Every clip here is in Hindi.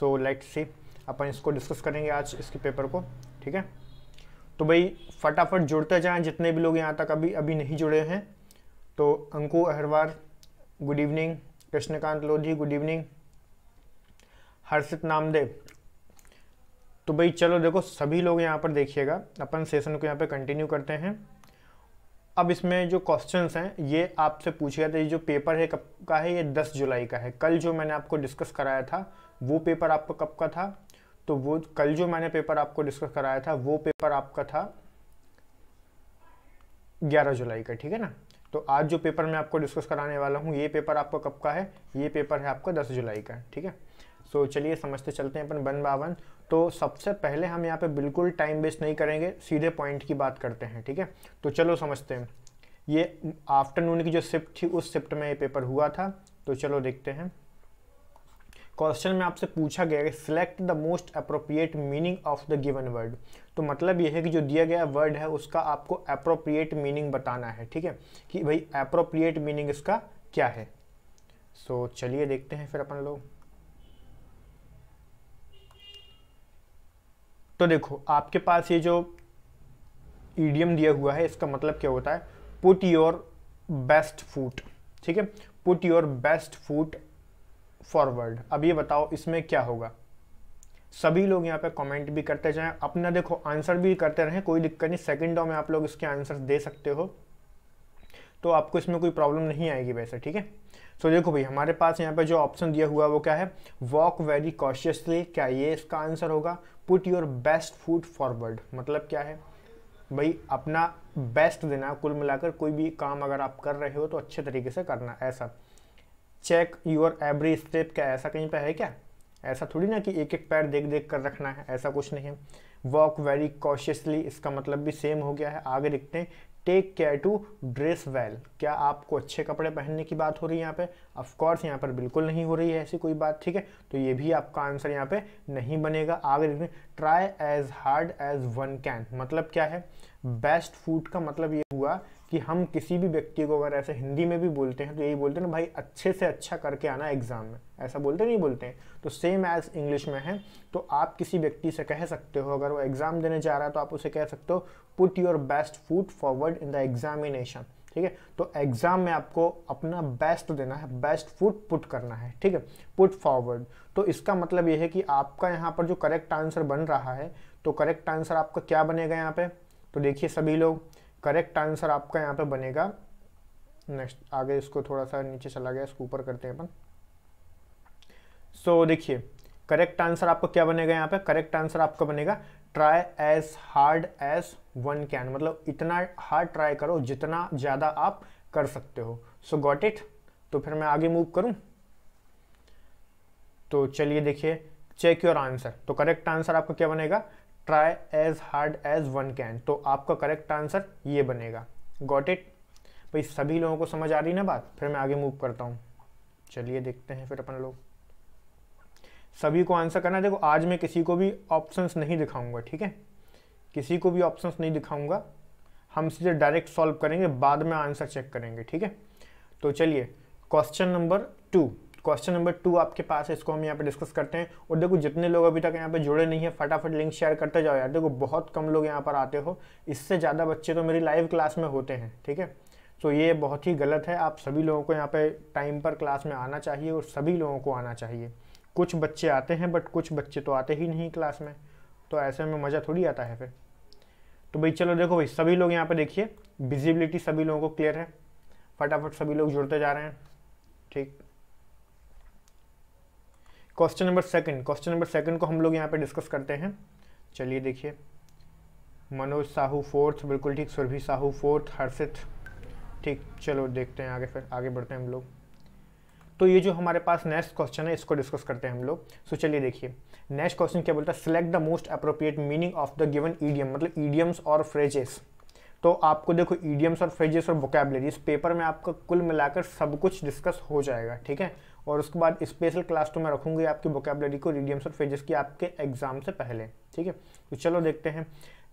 सो लेट्स सी, अपन इसको डिस्कस करेंगे आज इसके पेपर को, ठीक है। तो भाई फटाफट जुड़ते जाएं जितने भी लोग यहाँ तक अभी नहीं जुड़े हैं। तो Anku Aharwar good evening, Krishnakant Lodhi good evening, Harshit Namdev. तो भाई चलो देखो सभी लोग यहाँ पर देखिएगा, अपन सेशन को यहाँ पे कंटिन्यू करते हैं। अब इसमें जो क्वेश्चंस हैं ये आपसे पूछे गए थे, जो पेपर है कब का है, ये 10 जुलाई का है। कल जो मैंने आपको डिस्कस कराया था वो पेपर आपका कब का था, तो वो कल जो मैंने पेपर आपको डिस्कस कराया था वो पेपर आपका था 11 जुलाई का, ठीक है ना। तो आज जो पेपर मैं आपको डिस्कस कराने वाला हूँ ये पेपर आपका कब का है, ये पेपर है आपका 10 जुलाई का, ठीक है। सो चलिए समझते चलते हैं अपन वन बाय वन। तो सबसे पहले हम यहाँ पे बिल्कुल टाइम वेस्ट नहीं करेंगे, सीधे पॉइंट की बात करते हैं, ठीक है। तो चलो समझते हैं। ये आफ्टरनून की जो शिफ्ट थी उस शिफ्ट में ये पेपर हुआ था। तो चलो देखते हैं। क्वेश्चन में आपसे पूछा गया है select the most appropriate meaning of the given word. तो मतलब ये है कि जो दिया गया वर्ड है उसका आपको अप्रोप्रिएट मीनिंग बताना है, ठीक है, कि भाई अप्रोप्रिएट मीनिंग इसका क्या है। सो चलिए देखते हैं फिर अपन लोग। तो देखो आपके पास ये जो ईडियम दिया हुआ है इसका मतलब क्या होता है, पुट योर बेस्ट फुट, ठीक है, put your best foot forward. अब ये बताओ इसमें क्या होगा। सभी लोग यहाँ पे कमेंट भी करते जाएं, अपना देखो आंसर भी करते रहें, कोई दिक्कत नहीं, सेकंडों में आप लोग इसके आंसर दे सकते हो, तो आपको इसमें कोई प्रॉब्लम नहीं आएगी वैसे, ठीक है। तो देखो भाई हमारे पास यहाँ पे जो ऑप्शन दिया हुआ है वो क्या है, वॉक वेरी कॉशियसली, क्या ये इसका आंसर होगा। Put your best foot forward मतलब क्या है, भाई अपना बेस्ट देना, कुल मिलाकर कोई भी काम अगर आप कर रहे हो तो अच्छे तरीके से करना, ऐसा। चेक योर एवरी स्टेप, क्या ऐसा कहीं पे है क्या, ऐसा थोड़ी ना कि एक एक पैर देख देख कर रखना है, ऐसा कुछ नहीं है। वॉक वेरी कॉशियसली इसका मतलब भी सेम हो गया है। आगे देखते हैं, take care to dress well, क्या आपको अच्छे कपड़े पहनने की बात हो रही है यहाँ पे, ऑफ कोर्स यहाँ पर बिल्कुल नहीं हो रही है ऐसी कोई बात, ठीक है। तो ये भी आपका आंसर यहाँ पे नहीं बनेगा। आगे देखते हैं, try as hard as one can, मतलब क्या है, बेस्ट फूड का मतलब ये हुआ कि हम किसी भी व्यक्ति को अगर ऐसे हिंदी में भी बोलते हैं तो यही बोलते हैं ना, भाई अच्छे से अच्छा करके आना एग्जाम में, ऐसा बोलते नहीं बोलते हैं। तो सेम एज इंग्लिश में है। तो आप किसी व्यक्ति से कह सकते हो, अगर वो एग्जाम देने जा रहा है तो आप उसे कह सकते हो put your best foot forward in the examination, ठीक है। तो एग्जाम में आपको अपना बेस्ट देना है, बेस्ट फुट पुट करना है, ठीक है, पुट फॉरवर्ड। तो इसका मतलब ये है कि आपका यहाँ पर जो करेक्ट आंसर बन रहा है, तो करेक्ट आंसर आपका क्या बनेगा यहाँ पे, तो देखिए सभी लोग, करेक्ट आंसर आपका यहाँ पे बनेगा, नेक्स्ट आगे इसको थोड़ा सा नीचे चला गया, इसको ऊपर करते हैं अपन। सो देखिए करेक्ट आंसर आपका क्या बनेगा यहाँ पे, करेक्ट आंसर आपका बनेगा try as hard as one can, मतलब इतना हार्ड ट्राई करो जितना ज़्यादा आप कर सकते हो। So got it. तो फिर मैं आगे मूव करूँ, तो चलिए देखिए, चेक योर आंसर। तो करेक्ट आंसर आपका क्या बनेगा, try as hard as one can, तो आपका करेक्ट आंसर ये बनेगा। Got it. भाई सभी लोगों को समझ आ रही ना बात, फिर मैं आगे मूव करता हूँ। चलिए देखते हैं फिर अपन लोग, सभी को आंसर करना। देखो आज मैं किसी को भी ऑप्शंस नहीं दिखाऊंगा, ठीक है, किसी को भी ऑप्शंस नहीं दिखाऊंगा, हम सीधे डायरेक्ट सॉल्व करेंगे, बाद में आंसर चेक करेंगे, ठीक है। तो चलिए क्वेश्चन नंबर 2, क्वेश्चन नंबर 2 आपके पास है, इसको हम यहाँ पे डिस्कस करते हैं। और देखो जितने लोग अभी तक यहाँ पे जुड़े नहीं है फटाफट लिंक शेयर करते जाओ यार, देखो बहुत कम लोग यहाँ पर आते हो, इससे ज़्यादा बच्चे तो मेरी लाइव क्लास में होते हैं, ठीक है। तो ये बहुत ही गलत है, आप सभी लोगों को यहाँ पे टाइम पर क्लास में आना चाहिए और सभी लोगों को आना चाहिए। कुछ बच्चे आते हैं बट कुछ बच्चे तो आते ही नहीं क्लास में, तो ऐसे में मज़ा थोड़ी आता है फिर। तो भाई चलो देखो भाई सभी लोग यहाँ पे देखिए, विजिबिलिटी सभी लोगों को क्लियर है, फटाफट सभी लोग जुड़ते जा रहे हैं, ठीक। क्वेश्चन नंबर 2, क्वेश्चन नंबर 2 को हम लोग यहाँ पे डिस्कस करते हैं। चलिए देखिए, मनोज साहू 4th, बिल्कुल ठीक, सुरभि साहू 4th, हर्षित, ठीक। चलो देखते हैं आगे, फिर आगे बढ़ते हैं हम लोग। तो ये जो हमारे पास नेक्स्ट क्वेश्चन है इसको डिस्कस करते हैं हम लोग। सो चलिए देखिए नेक्स्ट क्वेश्चन क्या बोलता है, select the most appropriate meaning of the given idiom, मतलब ईडियम्स और फ्रेजेस। तो आपको देखो ईडियम्स और फ्रेजेस और वोकैबुलरी इस पेपर में आपका कुल मिलाकर सब कुछ डिस्कस हो जाएगा, ठीक है। और उसके बाद स्पेशल क्लास तो मैं रखूंगी आपकी वोकैबुलरी को, ईडियम्स और फ्रेजेस की, आपके एग्जाम से पहले, ठीक है। तो चलो देखते हैं,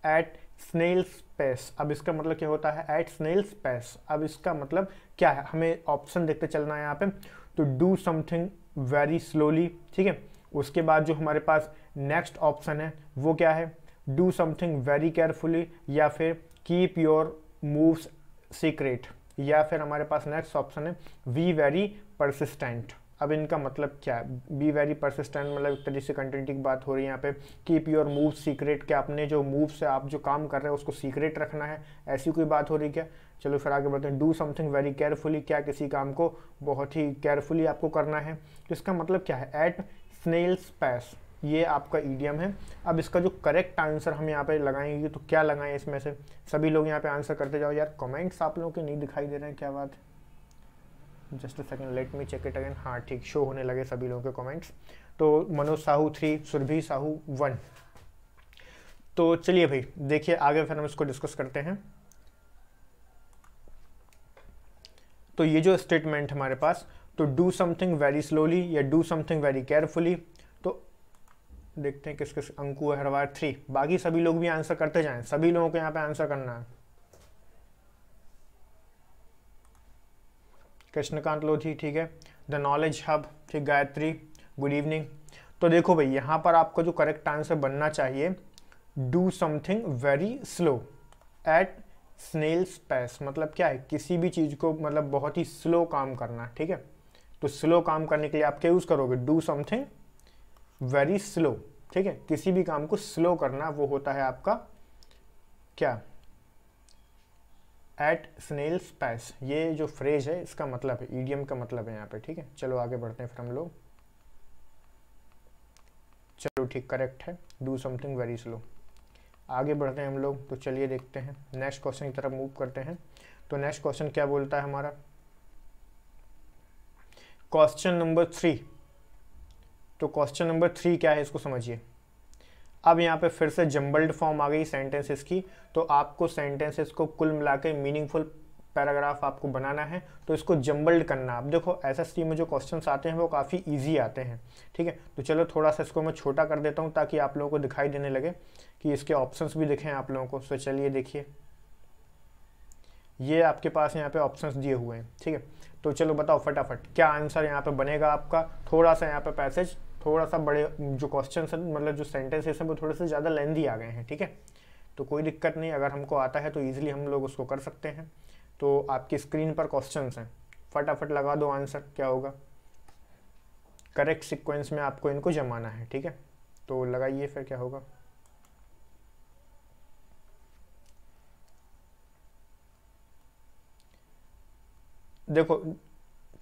एट स्नेल स्पेस, अब इसका मतलब क्या होता है, एट स्नेल स्पेस, अब इसका मतलब क्या है, हमें ऑप्शन देखते चलना है यहाँ पे। तो डू समथिंग वेरी स्लोली, ठीक है, उसके बाद जो हमारे पास नेक्स्ट ऑप्शन है वो क्या है, डू समथिंग वेरी केयरफुली, या फिर कीप योर मूव्स सीक्रेट, या फिर हमारे पास नेक्स्ट ऑप्शन है बी वेरी परसिस्टेंट। अब इनका मतलब क्या है, बी वेरी परसिस्टेंट मतलब एक तरीके से कंटिन्यूटी की बात हो रही है यहाँ पे। कीप योर मूव सीक्रेट, क्या अपने जो मूव से आप जो काम कर रहे हैं उसको सीक्रेट रखना है, ऐसी कोई बात हो रही क्या। चलो फिर आगे बढ़ते हैं। डू समथिंग वेरी केयरफुली, क्या किसी काम को बहुत ही केयरफुली आपको करना है। तो इसका मतलब क्या है, एट स्नेल्स पेस, ये आपका ईडियम है। अब इसका जो करेक्ट आंसर हम यहाँ पे लगाएंगे तो क्या लगाएं इसमें से, सभी लोग यहाँ पे आंसर करते जाओ। यार कमेंट्स आप लोगों के नहीं दिखाई दे रहे हैं, क्या बात है। Just a second, let me check it again. हाँ ठीक, शो होने लगे सभी लोगों के कमेंट्स। तो मनोज साहू 3, सुरभि साहू 1। तो चलिए भाई देखिए आगे फिर हम इसको डिस्कस करते हैं। तो ये जो स्टेटमेंट हमारे पास, तो डू समथिंग वेरी स्लोली या डू समथिंग वेरी केयरफुली, तो देखते हैं किस किस अंकु हरवार 3, बाकी सभी लोग भी आंसर करते जाएं, सभी लोगों को यहाँ पे आंसर करना है। कृष्णकांत लोधी ठीक है, द नॉलेज हब ठीक, गायत्री गुड इवनिंग। तो देखो भाई यहाँ पर आपका जो करेक्ट आंसर बनना चाहिए, do something very slow at snail's pace, मतलब क्या है, किसी भी चीज़ को मतलब बहुत ही स्लो काम करना, ठीक है। तो स्लो काम करने के लिए आप क्या यूज़ करोगे, डू समथिंग वेरी स्लो, ठीक है। किसी भी काम को स्लो करना वो होता है आपका क्या, एट स्नेल्स पेस। ये जो फ्रेज है इसका मतलब है, ईडियम का मतलब है यहाँ पे, ठीक है। चलो आगे बढ़ते हैं फिर हम लोग। चलो ठीक, करेक्ट है, डू समथिंग वेरी स्लो। आगे बढ़ते हैं हम लोग। तो चलिए देखते हैं नेक्स्ट क्वेश्चन की तरफ मूव करते हैं। तो नेक्स्ट क्वेश्चन क्या बोलता है हमारा, क्वेश्चन नंबर 3। तो क्वेश्चन नंबर 3 क्या है इसको समझिए। अब यहाँ पे फिर से जम्बल्ड फॉर्म आ गई सेंटेंसेस की, तो आपको सेंटेंसेस को कुल मिला के मीनिंगफुल पैराग्राफ आपको बनाना है, तो इसको जम्बल्ड करना। अब देखो एसएसटी में जो क्वेश्चंस आते हैं वो काफ़ी इजी आते हैं, ठीक है। तो चलो थोड़ा सा इसको मैं छोटा कर देता हूँ ताकि आप लोगों को दिखाई देने लगे कि इसके ऑप्शंस भी दिखें आप लोगों को। तो चलिए देखिए, ये आपके पास यहाँ पे ऑप्शंस दिए हुए हैं, ठीक है। तो चलो बताओ फटाफट क्या आंसर यहाँ पे बनेगा आपका। थोड़ा सा यहाँ पे पैसेज, थोड़ा सा बड़े जो क्वेश्चन है मतलब जो सेंटेंसेस हैं वो थोड़े से ज़्यादा लेंदी आ गए हैं, ठीक है। तो कोई दिक्कत नहीं, अगर हमको आता है तो ईजिली हम लोग उसको कर सकते हैं। तो आपकी स्क्रीन पर क्वेश्चंस हैं, फटाफट लगा दो आंसर, क्या होगा, करेक्ट सीक्वेंस में आपको इनको जमाना है, ठीक है। तो लगाइए फिर क्या होगा। देखो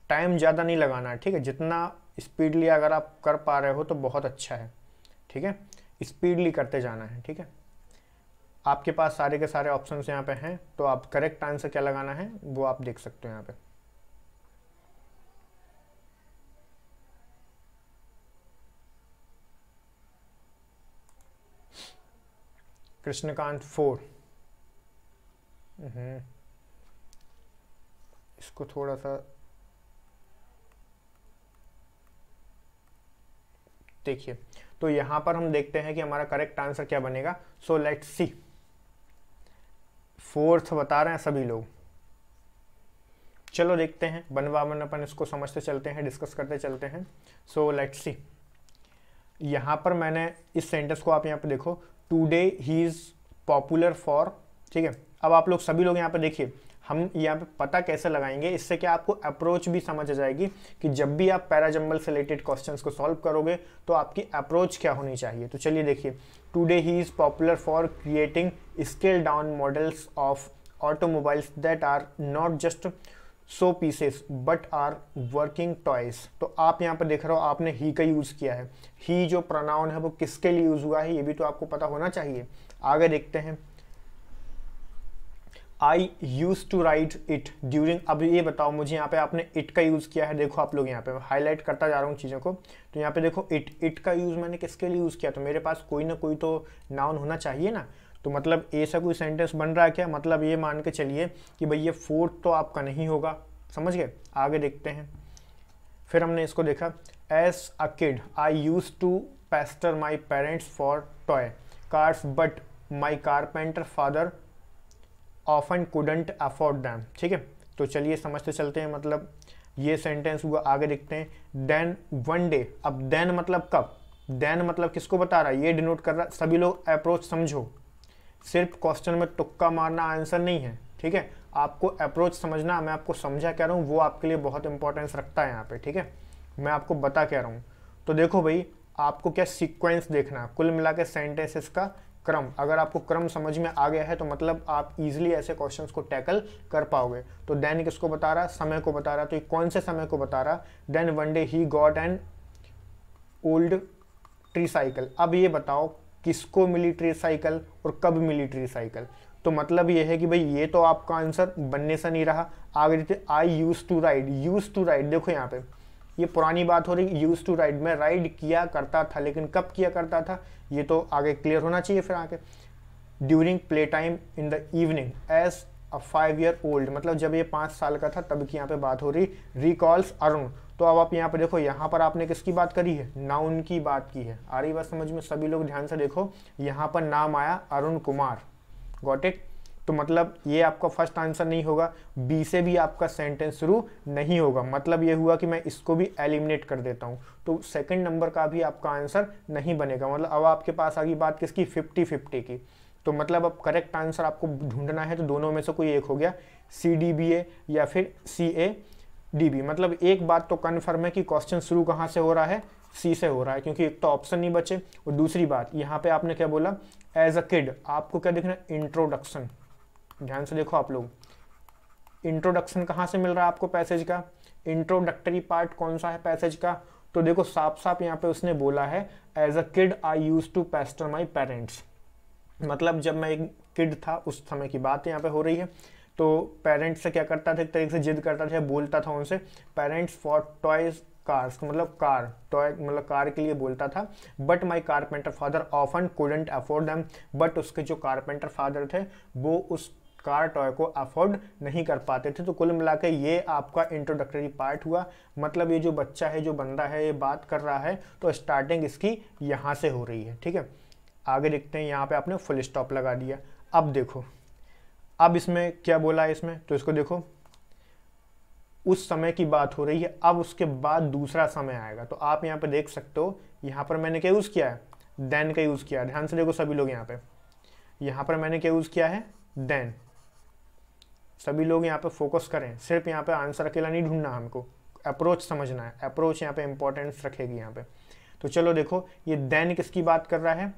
टाइम ज़्यादा नहीं लगाना है, ठीक है। जितना स्पीडली अगर आप कर पा रहे हो तो बहुत अच्छा है, ठीक है। स्पीडली करते जाना है, ठीक है। आपके पास सारे के सारे ऑप्शंस यहाँ पे हैं, तो आप करेक्ट आंसर क्या लगाना है वो आप देख सकते हो यहाँ पे। कृष्णकांत 4। इसको थोड़ा सा देखिए, तो यहां पर हम देखते हैं कि हमारा करेक्ट आंसर क्या बनेगा। सो लेट्स सी, 4th बता रहे हैं सभी लोग। चलो देखते हैं, बनवावन अपन इसको समझते चलते हैं, डिस्कस करते चलते हैं। सो लेट्स सी, यहाँ पर मैंने इस सेंटेंस को आप यहाँ पे देखो, today he is popular for, ठीक है। अब आप लोग सभी लोग यहाँ पे देखिए, हम यहाँ पे पता कैसे लगाएंगे, इससे क्या आपको अप्रोच भी समझ आ जाएगी कि जब भी आप पैराजम्बल से रिलेटेड क्वेश्चंस को सॉल्व करोगे तो आपकी अप्रोच क्या होनी चाहिए। तो चलिए देखिए, today he is popular for creating scale down models of automobiles that are not just show pieces but are working toys. तो आप यहाँ पर देख रहे हो आपने ही का यूज़ किया है, ही जो प्रोनाउन है वो किसके लिए यूज़ हुआ है ये भी तो आपको पता होना चाहिए। आगे देखते हैं, I use to write it during, अब ये बताओ मुझे यहाँ पे आपने इट का यूज़ किया है, देखो आप लोग यहाँ पे हाईलाइट करता जा रहा हूँ चीज़ों को। तो यहाँ पे देखो इट का यूज़ मैंने किसके लिए यूज़ किया, तो मेरे पास कोई ना कोई तो नाउन होना चाहिए ना। तो मतलब ऐसा कोई सेंटेंस बन रहा है क्या, मतलब ये मान के चलिए कि भाई ये 4th तो आपका नहीं होगा, समझ गए। आगे देखते हैं, फिर हमने इसको देखा, as a kid I use to pester my parents for toy cars but my carpenter father often couldn't afford them, ठीक है। तो चलिए समझते चलते हैं, मतलब ये सेंटेंस हुआ। आगे देखते हैं देन वन डे। अब देन मतलब कब, देन मतलब किसको बता रहा है, ये डिनोट कर रहा है। सभी लोग अप्रोच समझो, सिर्फ क्वेश्चन में तुक्का मारना आंसर नहीं है, ठीक है, आपको अप्रोच समझना। मैं आपको समझा कह रहा हूँ, वो आपके लिए बहुत इंपॉर्टेंस रखता है यहाँ पे, ठीक है, मैं आपको बता कह रहा हूँ। तो देखो भाई, आपको क्या सीक्वेंस देखना है, कुल मिला के सेंटेंसेस का क्रम। अगर आपको क्रम समझ में आ गया है तो मतलब आप इजीली ऐसे क्वेश्चंस को टैकल कर पाओगे। तो देन किसको बता रहा, समय को बता रहा। तो ये कौन से समय को बता रहा, then one day he got an old tricycle. अब ये बताओ किसको मिली ट्री साइकिल और कब मिली ट्री साइकिल। तो मतलब ये है कि भाई ये तो आपका आंसर बनने से नहीं रहा। आगे देखते, I use to ride. Use to ride, देखो यहाँ पे ये पुरानी बात हो रही, यूज टू राइड, मैं राइड किया करता था, लेकिन कब किया करता था ये तो आगे क्लियर होना चाहिए। फिर आगे during play time in the evening as a 5 year old, मतलब जब ये 5 साल का था तब की यहाँ पे बात हो रही। रिकॉल्स अरुण, तो अब आप यहाँ पे देखो, यहाँ पर आपने किसकी बात करी है, नाउन की बात की है। आ रही बात समझ में, सभी लोग ध्यान से देखो, यहाँ पर नाम आया अरुण कुमार, गॉट इट। तो मतलब ये आपका फर्स्ट आंसर नहीं होगा, बी से भी आपका सेंटेंस शुरू नहीं होगा। मतलब ये हुआ कि मैं इसको भी एलिमिनेट कर देता हूँ, तो सेकंड नंबर का भी आपका आंसर नहीं बनेगा। मतलब अब आपके पास आ गई बात किसकी, 50-50 की। तो मतलब अब करेक्ट आंसर आपको ढूंढना है, तो दोनों में से कोई एक हो गया, CDBA या फिर CADB। मतलब एक बात तो कन्फर्म है कि क्वेश्चन शुरू कहाँ से हो रहा है, सी से हो रहा है, क्योंकि एक तो ऑप्शन नहीं बचे। और दूसरी बात, यहाँ पे आपने क्या बोला, एज अ किड, आपको क्या देखना, इंट्रोडक्शन। ध्यान से देखो आप लोग, इंट्रोडक्शन कहाँ से मिल रहा है आपको पैसेज का, इंट्रोडक्टरी पार्ट कौन सा है पैसेज का। तो देखो साफ साफ यहाँ पे उसने बोला है, as a kid I use to pester my parents. मतलब जब मैं एक किड था उस समय की बात यहाँ पे हो रही है। तो पेरेंट्स से क्या करता था, एक तरीके से जिद करता था, बोलता था उनसे, पेरेंट्स फॉर टॉयज कार्स, मतलब कार, टॉय मतलब कार के लिए बोलता था। But my carpenter father often couldn't afford them, but उसके जो कारपेंटर फादर थे वो उस कार टॉय को अफोर्ड नहीं कर पाते थे। तो कुल मिला के ये आपका इंट्रोडक्टरी पार्ट हुआ। मतलब ये जो बच्चा है, जो बंदा है, ये बात कर रहा है, तो स्टार्टिंग इसकी यहाँ से हो रही है, ठीक है। आगे देखते हैं, यहाँ पे आपने फुल स्टॉप लगा दिया। अब देखो, अब इसमें क्या बोला है इसमें, तो इसको देखो, उस समय की बात हो रही है, अब उसके बाद दूसरा समय आएगा। तो आप यहाँ पे देख सकते हो, यहाँ पर मैंने क्या यूज़ किया है, देन का यूज़ किया है। ध्यान से देखो सभी लोग, यहाँ पर मैंने क्या यूज़ किया है, देन। सभी लोग यहाँ पे फोकस करें, सिर्फ यहाँ पे आंसर अकेला नहीं ढूंढना, हमको अप्रोच समझना है। अप्रोच यहाँ पे इंपॉर्टेंस रखेगी यहाँ पे। तो चलो देखो, ये देन किसकी बात कर रहा है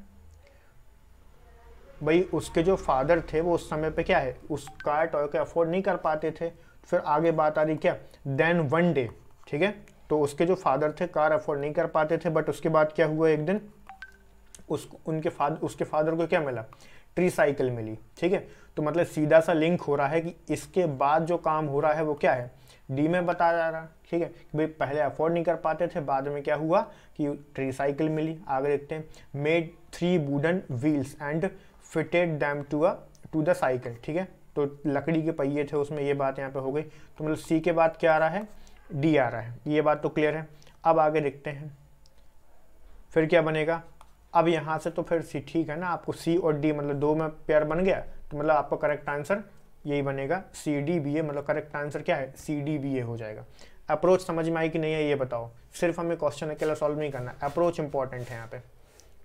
भाई, उसके जो फादर थे वो उस समय पे क्या है, उस कार टॉय को अफोर्ड नहीं कर पाते थे। फिर आगे बात आ रही क्या, देन वन डे, ठीक है। तो उसके जो फादर थे कार अफोर्ड नहीं कर पाते थे, बट उसके बाद क्या हुआ, एक दिन उसके फादर को क्या मिला, ट्री साइकिल मिली, ठीक है। तो मतलब सीधा सा लिंक हो रहा है कि इसके बाद जो काम हो रहा है वो क्या है, डी में बता जा रहा है, ठीक है, कि भाई पहले अफोर्ड नहीं कर पाते थे, बाद में क्या हुआ कि ट्री साइकिल मिली। आगे देखते हैं, made 3 wooden wheels and fitted them to the cycle, ठीक है। तो लकड़ी के पहिए थे उसमें, ये बात यहाँ पे हो गई। तो मतलब सी के बाद क्या आ रहा है, डी आ रहा है, ये बात तो क्लियर है। अब आगे देखते हैं फिर क्या बनेगा। अब यहाँ से तो फिर सी, ठीक है ना, आपको सी और डी मतलब 2 में पेयर बन गया। तो मतलब आपका करेक्ट आंसर यही बनेगा, CDBA। मतलब करेक्ट आंसर क्या है, CDBA हो जाएगा। अप्रोच समझ में आई कि नहीं है ये बताओ, सिर्फ हमें क्वेश्चन अकेला सॉल्व नहीं करना, अप्रोच इंपॉर्टेंट है यहाँ पे,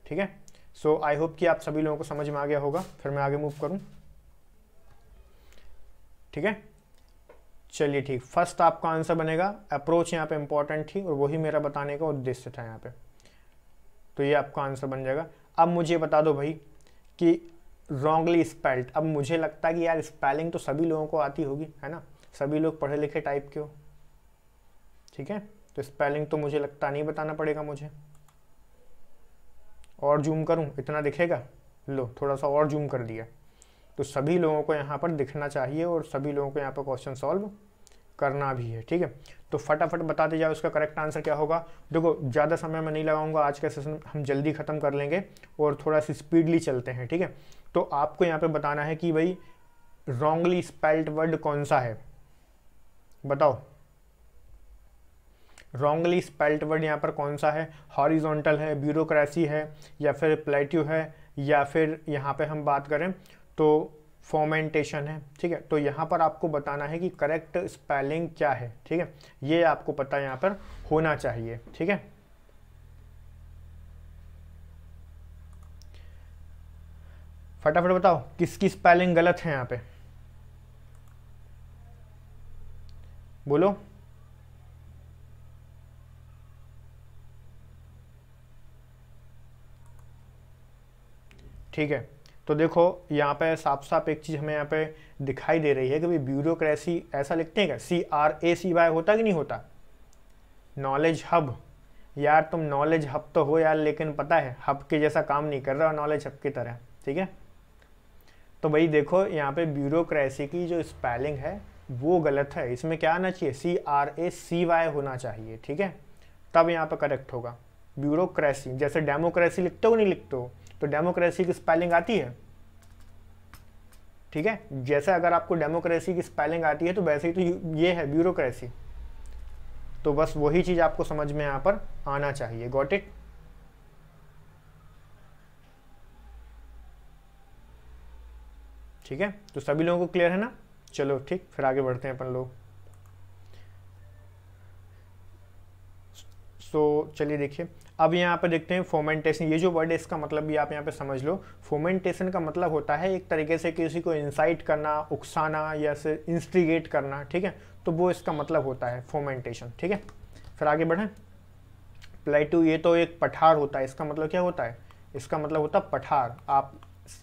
ठीक है। सो आई होप कि आप सभी लोगों को समझ में आ गया होगा। फिर मैं आगे मूव करूँ, ठीक है। चलिए ठीक, फर्स्ट आपका आंसर बनेगा, अप्रोच यहाँ पे इंपॉर्टेंट थी और वही मेरा बताने का उद्देश्य था यहाँ पे। तो ये आपका आंसर बन जाएगा। अब मुझे बता दो भाई कि रॉन्गली स्पेल्ड। अब मुझे लगता है कि यार स्पेलिंग तो सभी लोगों को आती होगी, है ना, सभी लोग पढ़े लिखे टाइप के हो, ठीक है। तो स्पेलिंग तो मुझे लगता नहीं बताना पड़ेगा मुझे। और जूम करूं, इतना दिखेगा, लो थोड़ा सा और जूम कर दिया। तो सभी लोगों को यहाँ पर दिखना चाहिए और सभी लोगों को यहाँ पर क्वेश्चन सॉल्व करना भी है, ठीक है। तो फटाफट बताते जाओ इसका करेक्ट आंसर क्या होगा। देखो ज़्यादा समय मैं नहीं लगाऊंगा, आज का सेशन हम जल्दी ख़त्म कर लेंगे और थोड़ा सी स्पीडली चलते हैं, ठीक है। तो आपको यहाँ पे बताना है कि भाई रॉन्गली स्पेल्ड वर्ड कौन सा है, बताओ। रॉन्गली स्पेल्ड वर्ड यहाँ पर कौन सा है, हॉरिजॉन्टल है, ब्यूरोक्रेसी है, या फिर प्लेट्यू है, या फिर यहाँ पे हम बात करें तो फॉर्मेंटेशन है, ठीक है। तो यहाँ पर आपको बताना है कि करेक्ट स्पेलिंग क्या है, ठीक है, ये आपको पता यहाँ पर होना चाहिए, ठीक है। फटाफट बताओ किसकी स्पेलिंग गलत है यहाँ पे, बोलो। ठीक है, तो देखो यहाँ पे साफ साफ एक चीज़ हमें यहाँ पे दिखाई दे रही है कि भाई ब्यूरोक्रेसी ऐसा लिखते हैं क्या, CRACY होता कि नहीं होता। नॉलेज हब, यार तुम नॉलेज हब तो हो यार, लेकिन पता है हब के जैसा काम नहीं कर रहा नॉलेज हब की तरह, ठीक है। तो भाई देखो यहाँ पे ब्यूरोक्रेसी की जो स्पेलिंग है वो गलत है, इसमें क्या आना चाहिए, CRACY होना चाहिए, ठीक है, तब यहाँ पे करेक्ट होगा। ब्यूरोक्रेसी जैसे डेमोक्रेसी लिखते हो नहीं लिखते हो, तो डेमोक्रेसी की स्पेलिंग आती है, ठीक है। जैसे अगर आपको डेमोक्रेसी की स्पेलिंग आती है तो वैसे ही तो ये है ब्यूरोक्रेसी, तो बस वही चीज आपको समझ में यहाँ पर आना चाहिए। Got it. ठीक है, तो सभी लोगों को क्लियर है ना। चलो ठीक, फिर आगे बढ़ते हैं अपन लोग। सो चलिए देखिए, अब यहाँ पे देखते हैं फोमेंटेशन। ये जो वर्ड है इसका मतलब भी आप यहाँ पे समझ लो। फोमेंटेशन का मतलब होता है एक तरीके से किसी को इंसाइट करना, उकसाना या से इंस्टिगेट करना, ठीक है, तो वो इसका मतलब होता है फोमेंटेशन, ठीक है। फिर आगे बढ़ें। प्लेटू, ये तो एक पठार होता है, इसका मतलब क्या होता है, इसका मतलब होता है पठार, आप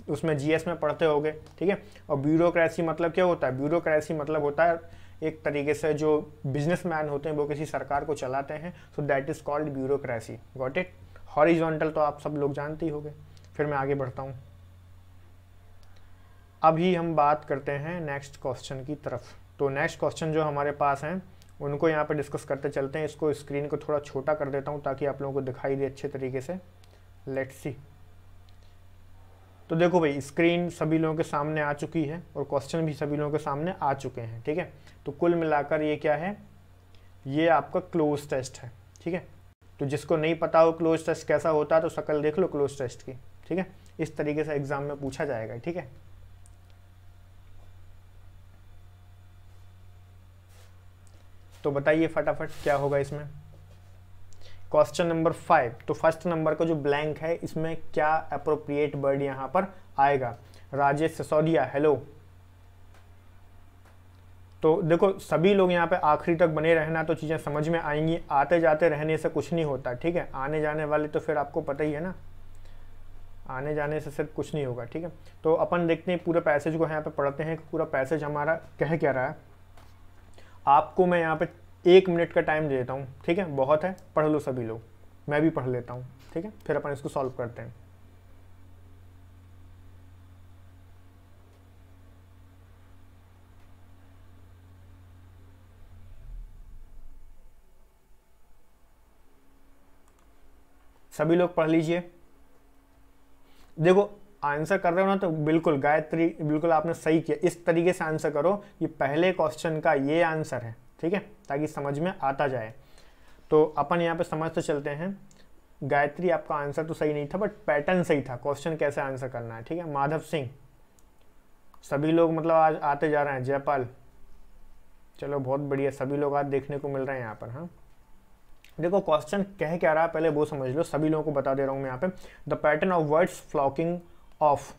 उसमें GS में पढ़ते होगे, ठीक है। और ब्यूरोक्रेसी मतलब क्या होता है, ब्यूरोक्रेसी मतलब होता है एक तरीके से जो बिजनेसमैन होते हैं वो किसी सरकार को चलाते हैं, so that is called bureaucracy. Got it. Horizontal तो आप सब लोग जानते ही होंगे। फिर मैं आगे बढ़ता हूँ। अभी हम बात करते हैं नेक्स्ट क्वेश्चन की तरफ। तो नेक्स्ट क्वेश्चन जो हमारे पास हैं उनको यहाँ पे डिस्कस करते चलते हैं। इसको स्क्रीन को थोड़ा छोटा कर देता हूँ ताकि आप लोगों को दिखाई दे अच्छे तरीके से। Let's see. तो देखो भाई, स्क्रीन सभी लोगों के सामने आ चुकी है और क्वेश्चन भी सभी लोगों के सामने आ चुके हैं, ठीक है। तो कुल मिलाकर ये क्या है, ये आपका क्लोज टेस्ट है, ठीक है। तो जिसको नहीं पता हो क्लोज टेस्ट कैसा होता है तो शक्ल देख लो क्लोज टेस्ट की, ठीक है। इस तरीके से एग्जाम में पूछा जाएगा, ठीक है। तो बताइए फटाफट क्या होगा इसमें। क्वेश्चन नंबर 5, तो फर्स्ट नंबर का जो ब्लैंक है इसमें क्या अप्रोप्रिएट वर्ड यहाँ पर आएगा। राजेश सिसोदिया, हेलो। तो देखो सभी लोग यहाँ पे आखिरी तक बने रहना तो चीज़ें समझ में आएंगी, आते जाते रहने से कुछ नहीं होता, ठीक है। आने जाने वाले तो फिर आपको पता ही है ना, आने जाने से सिर्फ कुछ नहीं होगा, ठीक है। तो अपन देखते हैं पूरे पैसेज को यहाँ पे पढ़ते हैं। पूरा पैसेज हमारा कह क्या रहा है। आपको मैं यहाँ पे 1 मिनट का टाइम दे देता हूँ, ठीक है, बहुत है, पढ़ लो सभी लोग, मैं भी पढ़ लेता हूँ, ठीक है, फिर अपन इसको सॉल्व करते हैं। सभी लोग पढ़ लीजिए। देखो आंसर कर रहे हो ना तो बिल्कुल गायत्री, बिल्कुल आपने सही किया, इस तरीके से आंसर करो, ये पहले क्वेश्चन का ये आंसर है, ठीक है, ताकि समझ में आता जाए। तो अपन यहाँ पे समझते चलते हैं। गायत्री आपका आंसर तो सही नहीं था बट पैटर्न सही था, क्वेश्चन कैसे आंसर करना है, ठीक है। माधव सिंह, सभी लोग मतलब आज आते जा रहे हैं। जयपाल, चलो बहुत बढ़िया, सभी लोग आज देखने को मिल रहे हैं यहाँ पर। हाँ देखो क्वेश्चन कह क्या रहा है पहले वो समझ लो, सभी लोगों को बता दे रहा हूँ मैं यहाँ पे। The pattern of words flocking of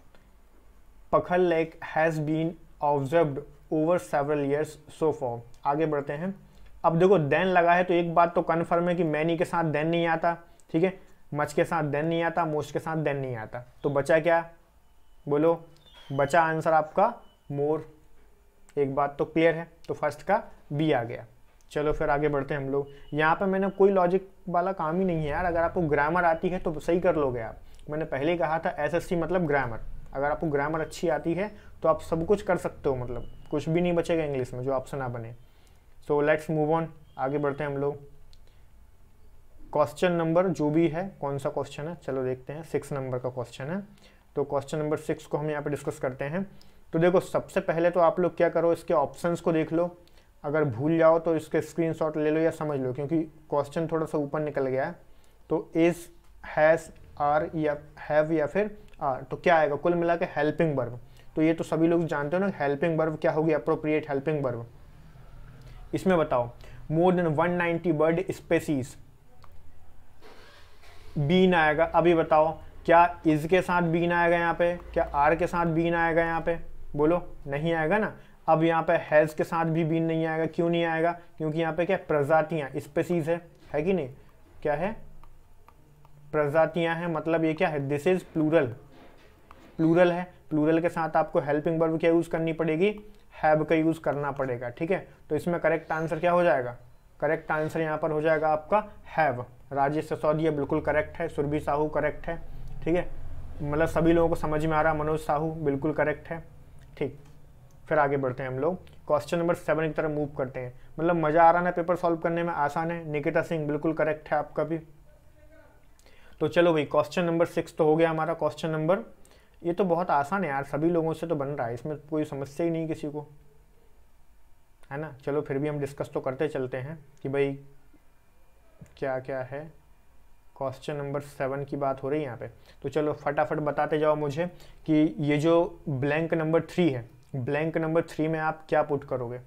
Pakhal lake has been observed over several years so far. आगे बढ़ते हैं। अब देखो देन लगा है तो एक बात तो कन्फर्म है कि मैनी के साथ देन नहीं आता, ठीक है, मच के साथ देन नहीं आता, मोस्ट के साथ देन नहीं आता, तो बचा क्या, बोलो। बचा आंसर आपका मोर। एक बात तो क्लियर है, तो फर्स्ट का बी आ गया। चलो फिर आगे बढ़ते हैं हम लोग। यहाँ पे मैंने कोई लॉजिक वाला काम ही नहीं है यार, अगर आपको ग्रामर आती है तो सही कर लोगे आप। मैंने पहले ही कहा था SSC मतलब ग्रामर, अगर आपको ग्रामर अच्छी आती है तो आप सब कुछ कर सकते हो, मतलब कुछ भी नहीं बचेगा इंग्लिश में जो ऑप्शन ना बने। सो लेट्स मूव ऑन, आगे बढ़ते हैं हम लोग। क्वेश्चन नंबर जो भी है, कौन सा क्वेश्चन है चलो देखते हैं, 6 नंबर का क्वेश्चन है। तो क्वेश्चन नंबर 6 को हम यहाँ पे डिस्कस करते हैं। तो देखो सबसे पहले तो आप लोग क्या करो, इसके ऑप्शंस को देख लो, अगर भूल जाओ तो इसके स्क्रीनशॉट ले लो या समझ लो, क्योंकि क्वेश्चन थोड़ा सा ऊपर निकल गया है। तो इज, हैज़, आर या हैव या फिर आर, तो क्या आएगा कुल मिला के हेल्पिंग वर्ब। तो ये तो सभी लोग जानते हो ना, हेल्पिंग वर्ब क्या होगी, अप्रोप्रिएट हेल्पिंग वर्ब। इसमें बताओ more than 190 bird species, been आएगा। अभी बताओ क्या इज के साथ बीन आएगा यहाँ पे, क्या आर के साथ बीन आएगा यहाँ पे, बोलो नहीं आएगा ना। अब यहाँ पे हैज के साथ भी बीन नहीं आएगा, क्यों नहीं आएगा, क्योंकि यहाँ पे क्या प्रजातियां, स्पेसीज है कि नहीं, क्या है, प्रजातियां हैं, मतलब ये क्या है, दिस इज प्लूरल, प्लूरल है, प्लूरल के साथ आपको हेल्पिंग वर्ब क्या यूज करनी पड़ेगी, हैव का यूज करना पड़ेगा, ठीक है। तो इसमें करेक्ट आंसर क्या हो जाएगा, करेक्ट आंसर यहाँ पर हो जाएगा आपका हैव। राजेश सिसोदिया बिल्कुल करेक्ट है, सुरभि साहू करेक्ट है, ठीक है, मतलब सभी लोगों को समझ में आ रहा, मनोज साहू बिल्कुल करेक्ट है, ठीक। फिर आगे बढ़ते हैं हम लोग, क्वेश्चन नंबर 7 की तरफ मूव करते हैं। मतलब मजा आ रहा ना पेपर सॉल्व करने में, आसान है। निकिता सिंह बिल्कुल करेक्ट है आपका भी। तो चलो भाई क्वेश्चन नंबर 6 तो हो गया हमारा। क्वेश्चन नंबर, ये तो बहुत आसान है यार, सभी लोगों से तो बन रहा है, इसमें कोई समस्या ही नहीं किसी को, है ना। चलो फिर भी हम डिस्कस तो करते चलते हैं कि भाई क्या क्या है। क्वेश्चन नंबर 7 की बात हो रही है यहाँ पे, तो चलो फटाफट बताते जाओ मुझे कि ये जो ब्लैंक नंबर 3 है, ब्लैंक नंबर 3 में आप क्या पुट करोगे।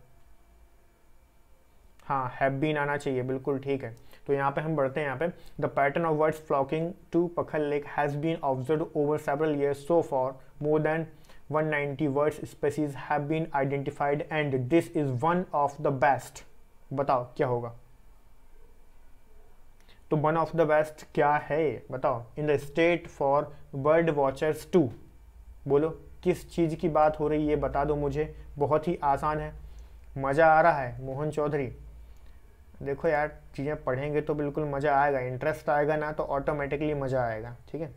हाँ हैव बीन आना चाहिए, बिल्कुल ठीक है। तो यहाँ पे हम बढ़ते हैं, यहाँ पे the pattern of birds flocking to Pakhal lake has been observed over several years, so far more than 190 birds species have been identified and this is one of the best. बताओ क्या होगा, तो वन ऑफ द बेस्ट क्या है बताओ, in the state for bird watchers too, बोलो किस चीज की बात हो रही है बता दो मुझे, बहुत ही आसान है, मजा आ रहा है मोहन चौधरी। देखो यार चीजें पढ़ेंगे तो बिल्कुल मजा आएगा, इंटरेस्ट आएगा ना तो ऑटोमेटिकली मजा आएगा, ठीक है।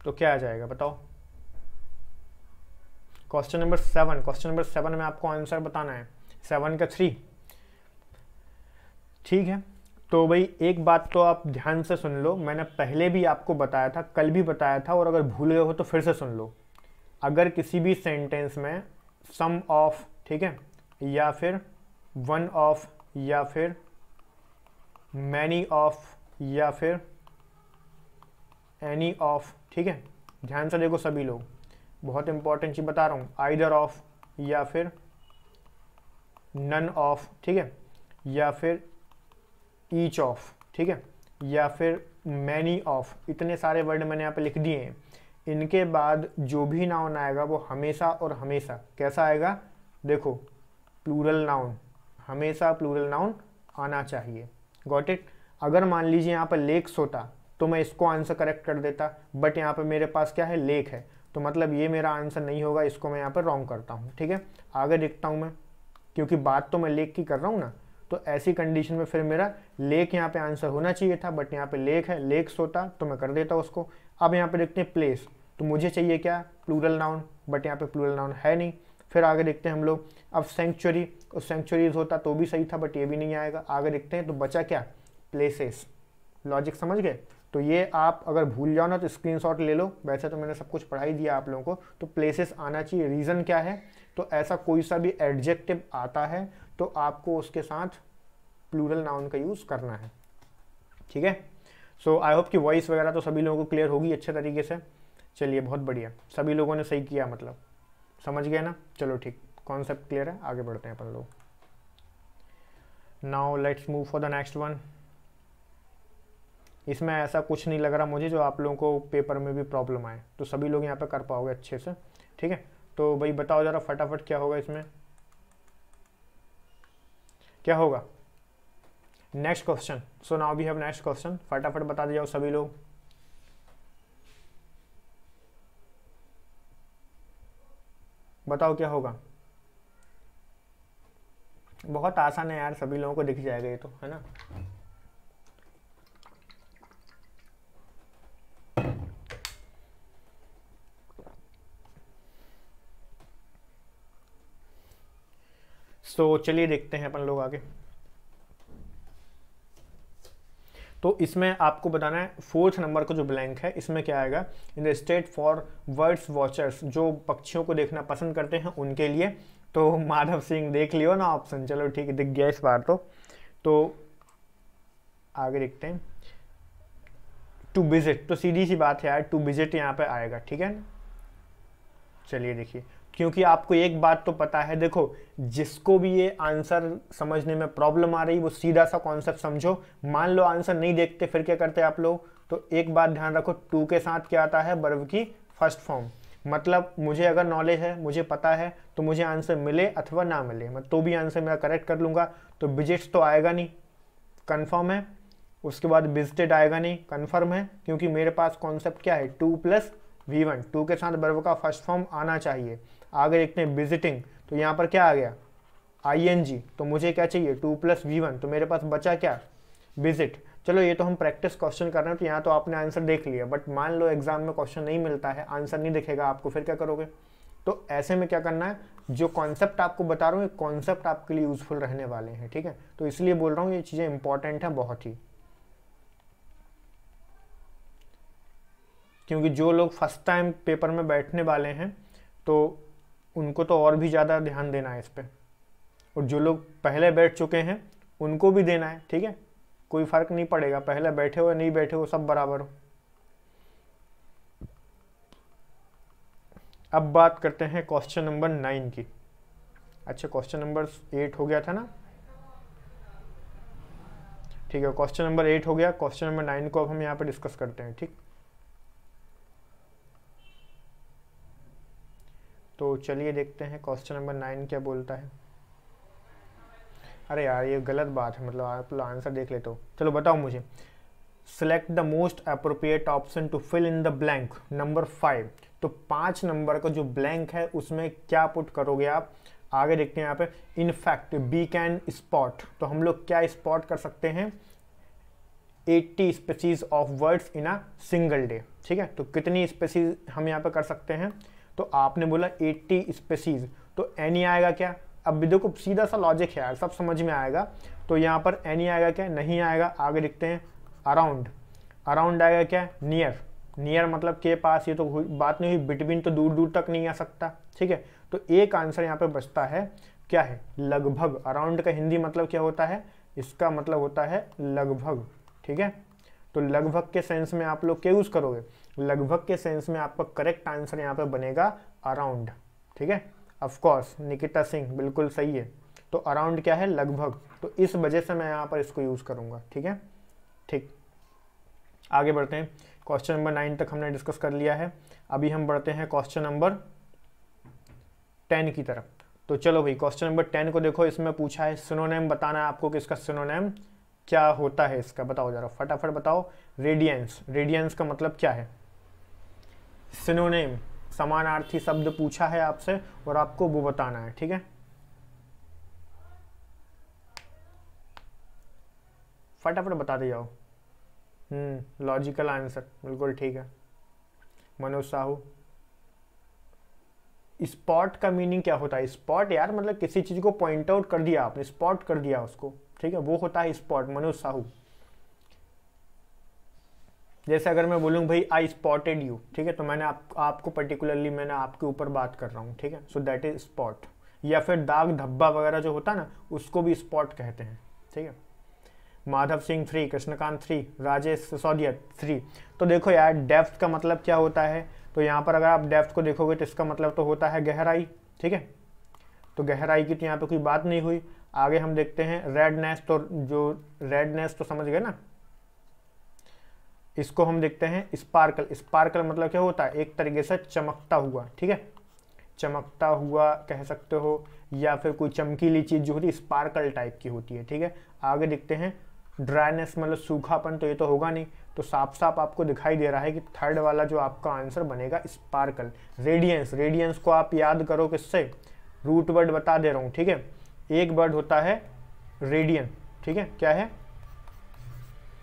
तो क्या आ जाएगा बताओ, क्वेश्चन नंबर 7, क्वेश्चन नंबर 7 में आपको आंसर बताना है, 7 का 3, ठीक है। तो भाई एक बात तो आप ध्यान से सुन लो, मैंने पहले भी आपको बताया था, कल भी बताया था, और अगर भूल गए हो तो फिर से सुन लो। अगर किसी भी सेंटेंस में सम ऑफ, ठीक है, या फिर वन ऑफ, या फिर मैनी ऑफ, या फिर एनी ऑफ, ठीक है, ध्यान से देखो सभी लोग, बहुत इंपॉर्टेंट चीज बता रहा हूं, आइदर ऑफ, या फिर नन ऑफ, ठीक है, या फिर ईच ऑफ, ठीक है, या फिर मैनी ऑफ, इतने सारे वर्ड मैंने यहाँ पे लिख दिए हैं। इनके बाद जो भी नाउन आएगा वो हमेशा और हमेशा कैसा आएगा, देखो प्लूरल नाउन, हमेशा प्लूरल नाउन आना चाहिए, गॉट इट। अगर मान लीजिए यहाँ पर लेक्स होता तो मैं इसको आंसर करेक्ट कर देता, बट यहाँ पे मेरे पास क्या है, लेक है, तो मतलब ये मेरा आंसर नहीं होगा, इसको मैं यहाँ पर रॉन्ग करता हूँ, ठीक है। आगे देखता हूँ मैं, क्योंकि बात तो मैं लेक की कर रहा हूँ ना, तो ऐसी कंडीशन में फिर मेरा लेक यहाँ पे आंसर होना चाहिए था, बट यहाँ पे लेक है, लेक्स होता तो मैं कर देता उसको। अब यहाँ पे देखते हैं प्लेस, तो मुझे चाहिए क्या, प्लूरल नाउन, बट यहाँ पे प्लूरल नाउन है नहीं। फिर आगे देखते हैं हम लोग, अब सेंचुरी, और सेंचुरीज होता तो भी सही था, बट ये भी नहीं आएगा। आगे देखते हैं तो बचा क्या, प्लेसेस। लॉजिक समझ गए। तो ये आप अगर भूल जाओ ना तो स्क्रीनशॉट ले लो, वैसे तो मैंने सब कुछ पढ़ा ही दिया आप लोगों को। तो प्लेसेस आना चाहिए, रीज़न क्या है, तो ऐसा कोई सा भी एडजेक्टिव आता है तो आपको उसके साथ प्लूरल नाउन का यूज़ करना है, ठीक है। सो आई होप कि वॉइस वगैरह तो सभी लोगों को क्लियर होगी अच्छे तरीके से। चलिए बहुत बढ़िया, सभी लोगों ने सही किया, मतलब समझ गए ना। चलो ठीक, कॉन्सेप्ट क्लियर है, आगे बढ़ते हैं अपन लोग। Now let's move for the next one. इसमें ऐसा कुछ नहीं लग रहा मुझे जो आप लोगों को पेपर में भी प्रॉब्लम आए, तो सभी लोग यहाँ पे कर पाओगे अच्छे से, ठीक है। तो भाई बताओ ज़रा फटाफट क्या होगा इसमें, क्या होगा next question. So now we have next question, फटाफट बता दे जाओ सभी लोग। बताओ क्या होगा, बहुत आसान है यार, सभी लोगों को दिख जाएगा ये तो, है ना। तो चलिए देखते हैं अपन लोग आगे। तो इसमें आपको बताना है 4th नंबर का जो ब्लैंक है, इसमें क्या आएगा, इन the state for birds watchers, जो पक्षियों को देखना पसंद करते हैं उनके लिए। तो माधव सिंह देख लियो ना ऑप्शन, चलो ठीक है दिख गया इस बार तो आगे देखते हैं। टू विजिट, तो सीधी सी बात है यार, टू विजिट यहाँ पे आएगा, ठीक है ना। चलिए देखिए, क्योंकि आपको एक बात तो पता है, देखो जिसको भी ये आंसर समझने में प्रॉब्लम आ रही वो सीधा सा कॉन्सेप्ट समझो। मान लो आंसर नहीं देखते, फिर क्या करते आप लोग, तो एक बात ध्यान रखो, टू के साथ क्या आता है, वर्ब की फर्स्ट फॉर्म। मतलब मुझे अगर नॉलेज है, मुझे पता है, तो मुझे आंसर मिले अथवा ना मिले, मैं तो भी आंसर मेरा करेक्ट कर लूंगा। तो विजिट्स तो आएगा नहीं, कंफर्म है। उसके बाद विजिटेड आएगा नहीं, कंफर्म है, क्योंकि मेरे पास कॉन्सेप्ट क्या है, 2 + V1, 2 के साथ वर्ब का फर्स्ट फॉर्म आना चाहिए। आगे देखते हैं विजिटिंग, तो यहाँ पर क्या आ गया, ING, तो मुझे क्या चाहिए, 2 + V1, तो मेरे पास बचा क्या, विजिट। चलो ये तो हम प्रैक्टिस क्वेश्चन कर रहे हैं, तो यहाँ तो आपने आंसर देख लिया, बट मान लो एग्जाम में क्वेश्चन नहीं मिलता है, आंसर नहीं दिखेगा आपको, फिर क्या करोगे। तो ऐसे में क्या करना है, जो कॉन्सेप्ट आपको बता रहा हूँ, ये कॉन्सेप्ट आपके लिए यूजफुल रहने वाले हैं, ठीक है। तो इसलिए बोल रहा हूँ ये चीज़ें इंपॉर्टेंट है बहुत ही, क्योंकि जो लोग फर्स्ट टाइम पेपर में बैठने वाले हैं तो उनको तो और भी ज़्यादा ध्यान देना है इस पर, और जो लोग पहले बैठ चुके हैं उनको भी देना है, ठीक है। कोई फर्क नहीं पड़ेगा, पहले बैठे हो या नहीं बैठे हो, सब बराबर हो। अब बात करते हैं क्वेश्चन नंबर 9 की। अच्छा, क्वेश्चन नंबर 8 हो गया था ना, ठीक है, क्वेश्चन नंबर 8 हो गया। क्वेश्चन नंबर 9 को अब हम यहाँ पे डिस्कस करते हैं, ठीक। तो चलिए देखते हैं क्वेश्चन नंबर 9 क्या बोलता है। अरे यार ये गलत बात है, मतलब आप लोग आंसर देख लेते हो। चलो बताओ मुझे, select the most appropriate option to fill in the blank, number 5। तो 5 नंबर का जो ब्लैंक है उसमें क्या पुट करोगे आप। आगे देखते हैं यहाँ पे, in fact we can spot, तो हम लोग क्या स्पॉट कर सकते हैं, 80 species of birds in a single day, ठीक है। तो कितनी स्पीसीज हम यहाँ पे कर सकते हैं, तो आपने बोला 80 स्पीसीज, तो एनी आएगा क्या। अब भी देखो सीधा सा लॉजिक है यार, सब समझ में आएगा। तो यहाँ पर एनी आएगा क्या, नहीं आएगा। आगे देखते हैं, अराउंड, अराउंड आएगा क्या, नियर, नियर मतलब के पास, ये तो बात नहीं हुई, बिटवीन तो दूर दूर तक नहीं आ सकता, ठीक है। तो एक आंसर यहाँ पे बचता है, क्या है, लगभग। अराउंड का हिंदी मतलब क्या होता है, इसका मतलब होता है लगभग, ठीक है। तो लगभग के सेंस में आप लोग क्या यूज करोगे, लगभग के सेंस में आपका करेक्ट आंसर यहाँ पे बनेगा अराउंड, ठीक है। ऑफ कोर्स निकिता सिंह बिल्कुल सही है। तो अराउंड क्या है, लगभग, तो इस वजह से मैं यहाँ पर इसको यूज करूंगा, ठीक है। ठीक, आगे बढ़ते हैं। क्वेश्चन नंबर 9 तक हमने डिस्कस कर लिया है। अभी हम बढ़ते हैं क्वेश्चन नंबर 10 की तरफ। तो चलो भाई, क्वेश्चन नंबर 10 को देखो, इसमें पूछा है सिनोनिम बताना है आपको कि इसका सिनोनिम क्या होता है, इसका बताओ जरा, फटाफट बताओ। रेडियंस, रेडियंस का मतलब क्या है, सिनोनिम समानार्थी शब्द पूछा है आपसे और आपको वो बताना है, ठीक है। फटाफट बताते जाओ। लॉजिकल आंसर, बिल्कुल ठीक है। मनोज साहू, स्पॉट का मीनिंग क्या होता है, स्पॉट यार मतलब किसी चीज को पॉइंट आउट कर दिया आपने, स्पॉट कर दिया उसको, ठीक है, वो होता है स्पॉट। मनोज साहू, जैसे अगर मैं बोलूँ भाई आई स्पॉटेड यू, ठीक है, तो मैंने आपको पर्टिकुलरली मैंने आपके ऊपर बात कर रहा हूँ, ठीक है। So that is spot. या फिर दाग धब्बा वगैरह जो होता है ना, उसको भी स्पॉट कहते हैं, ठीक है। माधव सिंह 3, कृष्णकांत 3, राजेश सिसोदिया 3। तो देखो यार, डेप्थ का मतलब क्या होता है, तो यहाँ पर अगर आप डेप्थ को देखोगे तो इसका मतलब तो होता है गहराई, ठीक है। तो गहराई की तो यहाँ पे कोई बात नहीं हुई। आगे हम देखते हैं रेडनेस, तो जो रेडनेस तो समझ गए ना, इसको हम देखते हैं स्पार्कल। स्पार्कल मतलब क्या होता है, एक तरीके से चमकता हुआ, ठीक है, चमकता हुआ कह सकते हो, या फिर कोई चमकीली चीज जो होती है स्पार्कल टाइप की होती है, ठीक है। आगे देखते हैं ड्राइनेस मतलब सूखापन, तो ये तो होगा नहीं, तो साफ साफ आपको दिखाई दे रहा है कि थर्ड वाला जो आपका आंसर बनेगा स्पार्कल। रेडियंस, रेडियंस को आप याद करो किससे, रूट वर्ड बता दे रहा हूँ, ठीक है। एक वर्ड होता है रेडियन, ठीक है, क्या है,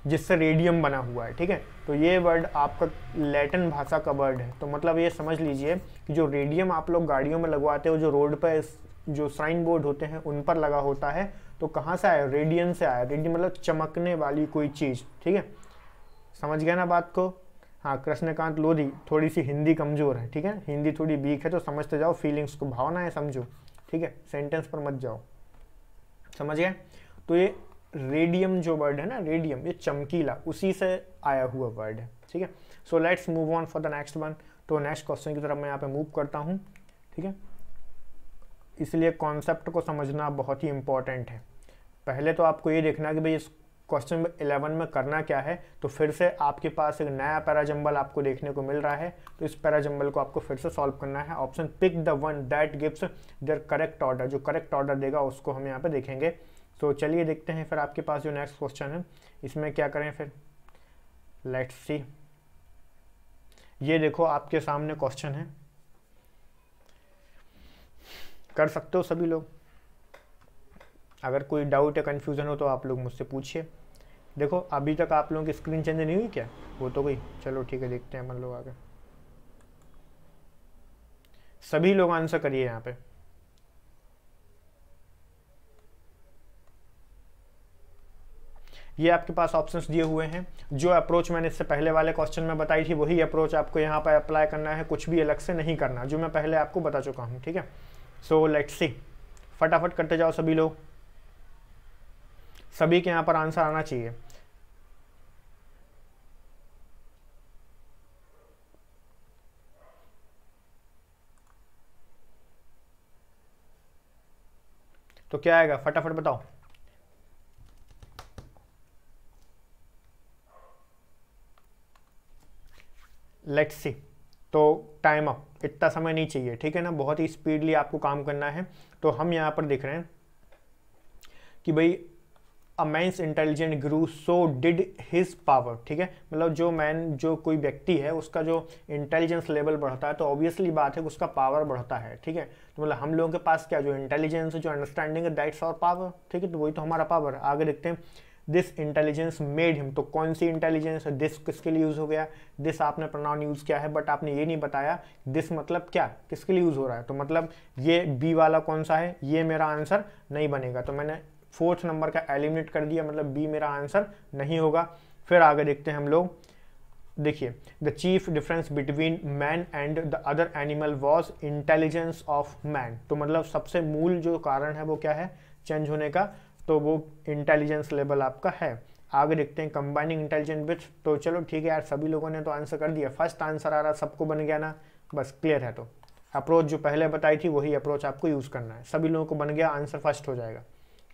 जिससे रेडियम बना हुआ है, ठीक है। तो ये वर्ड आपका लैटिन भाषा का वर्ड है। तो मतलब ये समझ लीजिए कि जो रेडियम आप लोग गाड़ियों में लगवाते हो, जो रोड पर जो साइन बोर्ड होते हैं उन पर लगा होता है, तो कहाँ से आया, रेडियन से आया। रेडियन मतलब चमकने वाली कोई चीज़, ठीक है, समझ गया ना बात को। हाँ, कृष्णकांत लोधी, थोड़ी सी हिंदी कमज़ोर है, ठीक है, हिंदी थोड़ी वीक है, तो समझते जाओ, फीलिंग्स को, भावना है समझो, ठीक है, सेंटेंस पर मत जाओ, समझ गए। तो ये रेडियम जो वर्ड है ना, रेडियम, ये चमकीला, उसी से आया हुआ वर्ड है, ठीक है। So let's move on for the next one. तो नेक्स्ट क्वेश्चन की तरफ मैं यहाँ पे मूव करता हूँ, ठीक है। इसलिए कॉन्सेप्ट को समझना बहुत ही इंपॉर्टेंट है। पहले तो आपको ये देखना कि भाई इस क्वेश्चन 11 में करना क्या है। तो फिर से आपके पास एक नया पैराजंबल आपको देखने को मिल रहा है, तो इस पैराजंबल को आपको फिर से सॉल्व करना है। Option pick the one that gives their correct order, जो करेक्ट ऑर्डर देगा उसको हम यहाँ पे देखेंगे। तो चलिए देखते हैं फिर आपके पास जो नेक्स्ट क्वेश्चन है इसमें क्या करें फिर। लेट्स सी, ये देखो आपके सामने क्वेश्चन है, कर सकते हो सभी लोग। अगर कोई डाउट या कन्फ्यूज़न हो तो आप लोग मुझसे पूछिए। देखो अभी तक आप लोगों की स्क्रीन चेंज नहीं हुई क्या? वो तो गई, चलो ठीक है, देखते हैं अपन लोग आगे। सभी लोग आंसर करिए यहाँ पे। ये आपके पास ऑप्शंस दिए हुए हैं। जो अप्रोच मैंने इससे पहले वाले क्वेश्चन में बताई थी वही अप्रोच आपको यहाँ पर अप्लाई करना है, कुछ भी अलग से नहीं करना, जो मैं पहले आपको बता चुका हूँ, ठीक है। सो लेट्स सी, फटाफट करते जाओ सभी लोग, सभी के यहाँ पर आंसर आना चाहिए। तो क्या आएगा, फटाफट बताओ। लेट्स सी, तो टाइम अप, इतना समय नहीं चाहिए, ठीक है ना, बहुत ही स्पीडली आपको काम करना है। तो हम यहाँ पर देख रहे हैं कि भाई a man's intelligent grew so did his power, ठीक है। मतलब जो कोई व्यक्ति है उसका जो इंटेलिजेंस लेवल बढ़ता है तो ऑब्वियसली बात है कि उसका पावर बढ़ता है, ठीक है। तो मतलब हम लोगों के पास क्या, जो इंटेलिजेंस, जो अंडरस्टैंडिंग है, दैट्स आवर पावर, ठीक है। तो वही तो हमारा पावर है। आगे देखते हैं, दिस इंटेलिजेंस मेड हिम, तो कौन सी इंटेलिजेंस है, दिस किसके लिए यूज हो गया, दिस आपने प्रोनाउन यूज किया है, बट आपने ये नहीं बताया दिस मतलब क्या, किसके लिए यूज हो रहा है। तो मतलब ये बी वाला कौन सा है, ये मेरा आंसर नहीं बनेगा, तो मैंने 4th नंबर का एलिमिनेट कर दिया, मतलब बी मेरा आंसर नहीं होगा। फिर आगे देखते हैं हम लोग, देखिए, the chief difference between man and the other animal was intelligence of man, तो मतलब सबसे मूल जो कारण है वो क्या है चेंज होने का, तो वो इंटेलिजेंस लेवल आपका है। आगे देखते हैं, कंबाइनिंग इंटेलिजेंट विथ, तो चलो ठीक है यार, सभी लोगों ने तो आंसर कर दिया, फर्स्ट आंसर आ रहा, सबको बन गया ना, बस क्लियर है। तो अप्रोच जो पहले बताई थी वही अप्रोच आपको यूज़ करना है, सभी लोगों को बन गया, आंसर फर्स्ट हो जाएगा,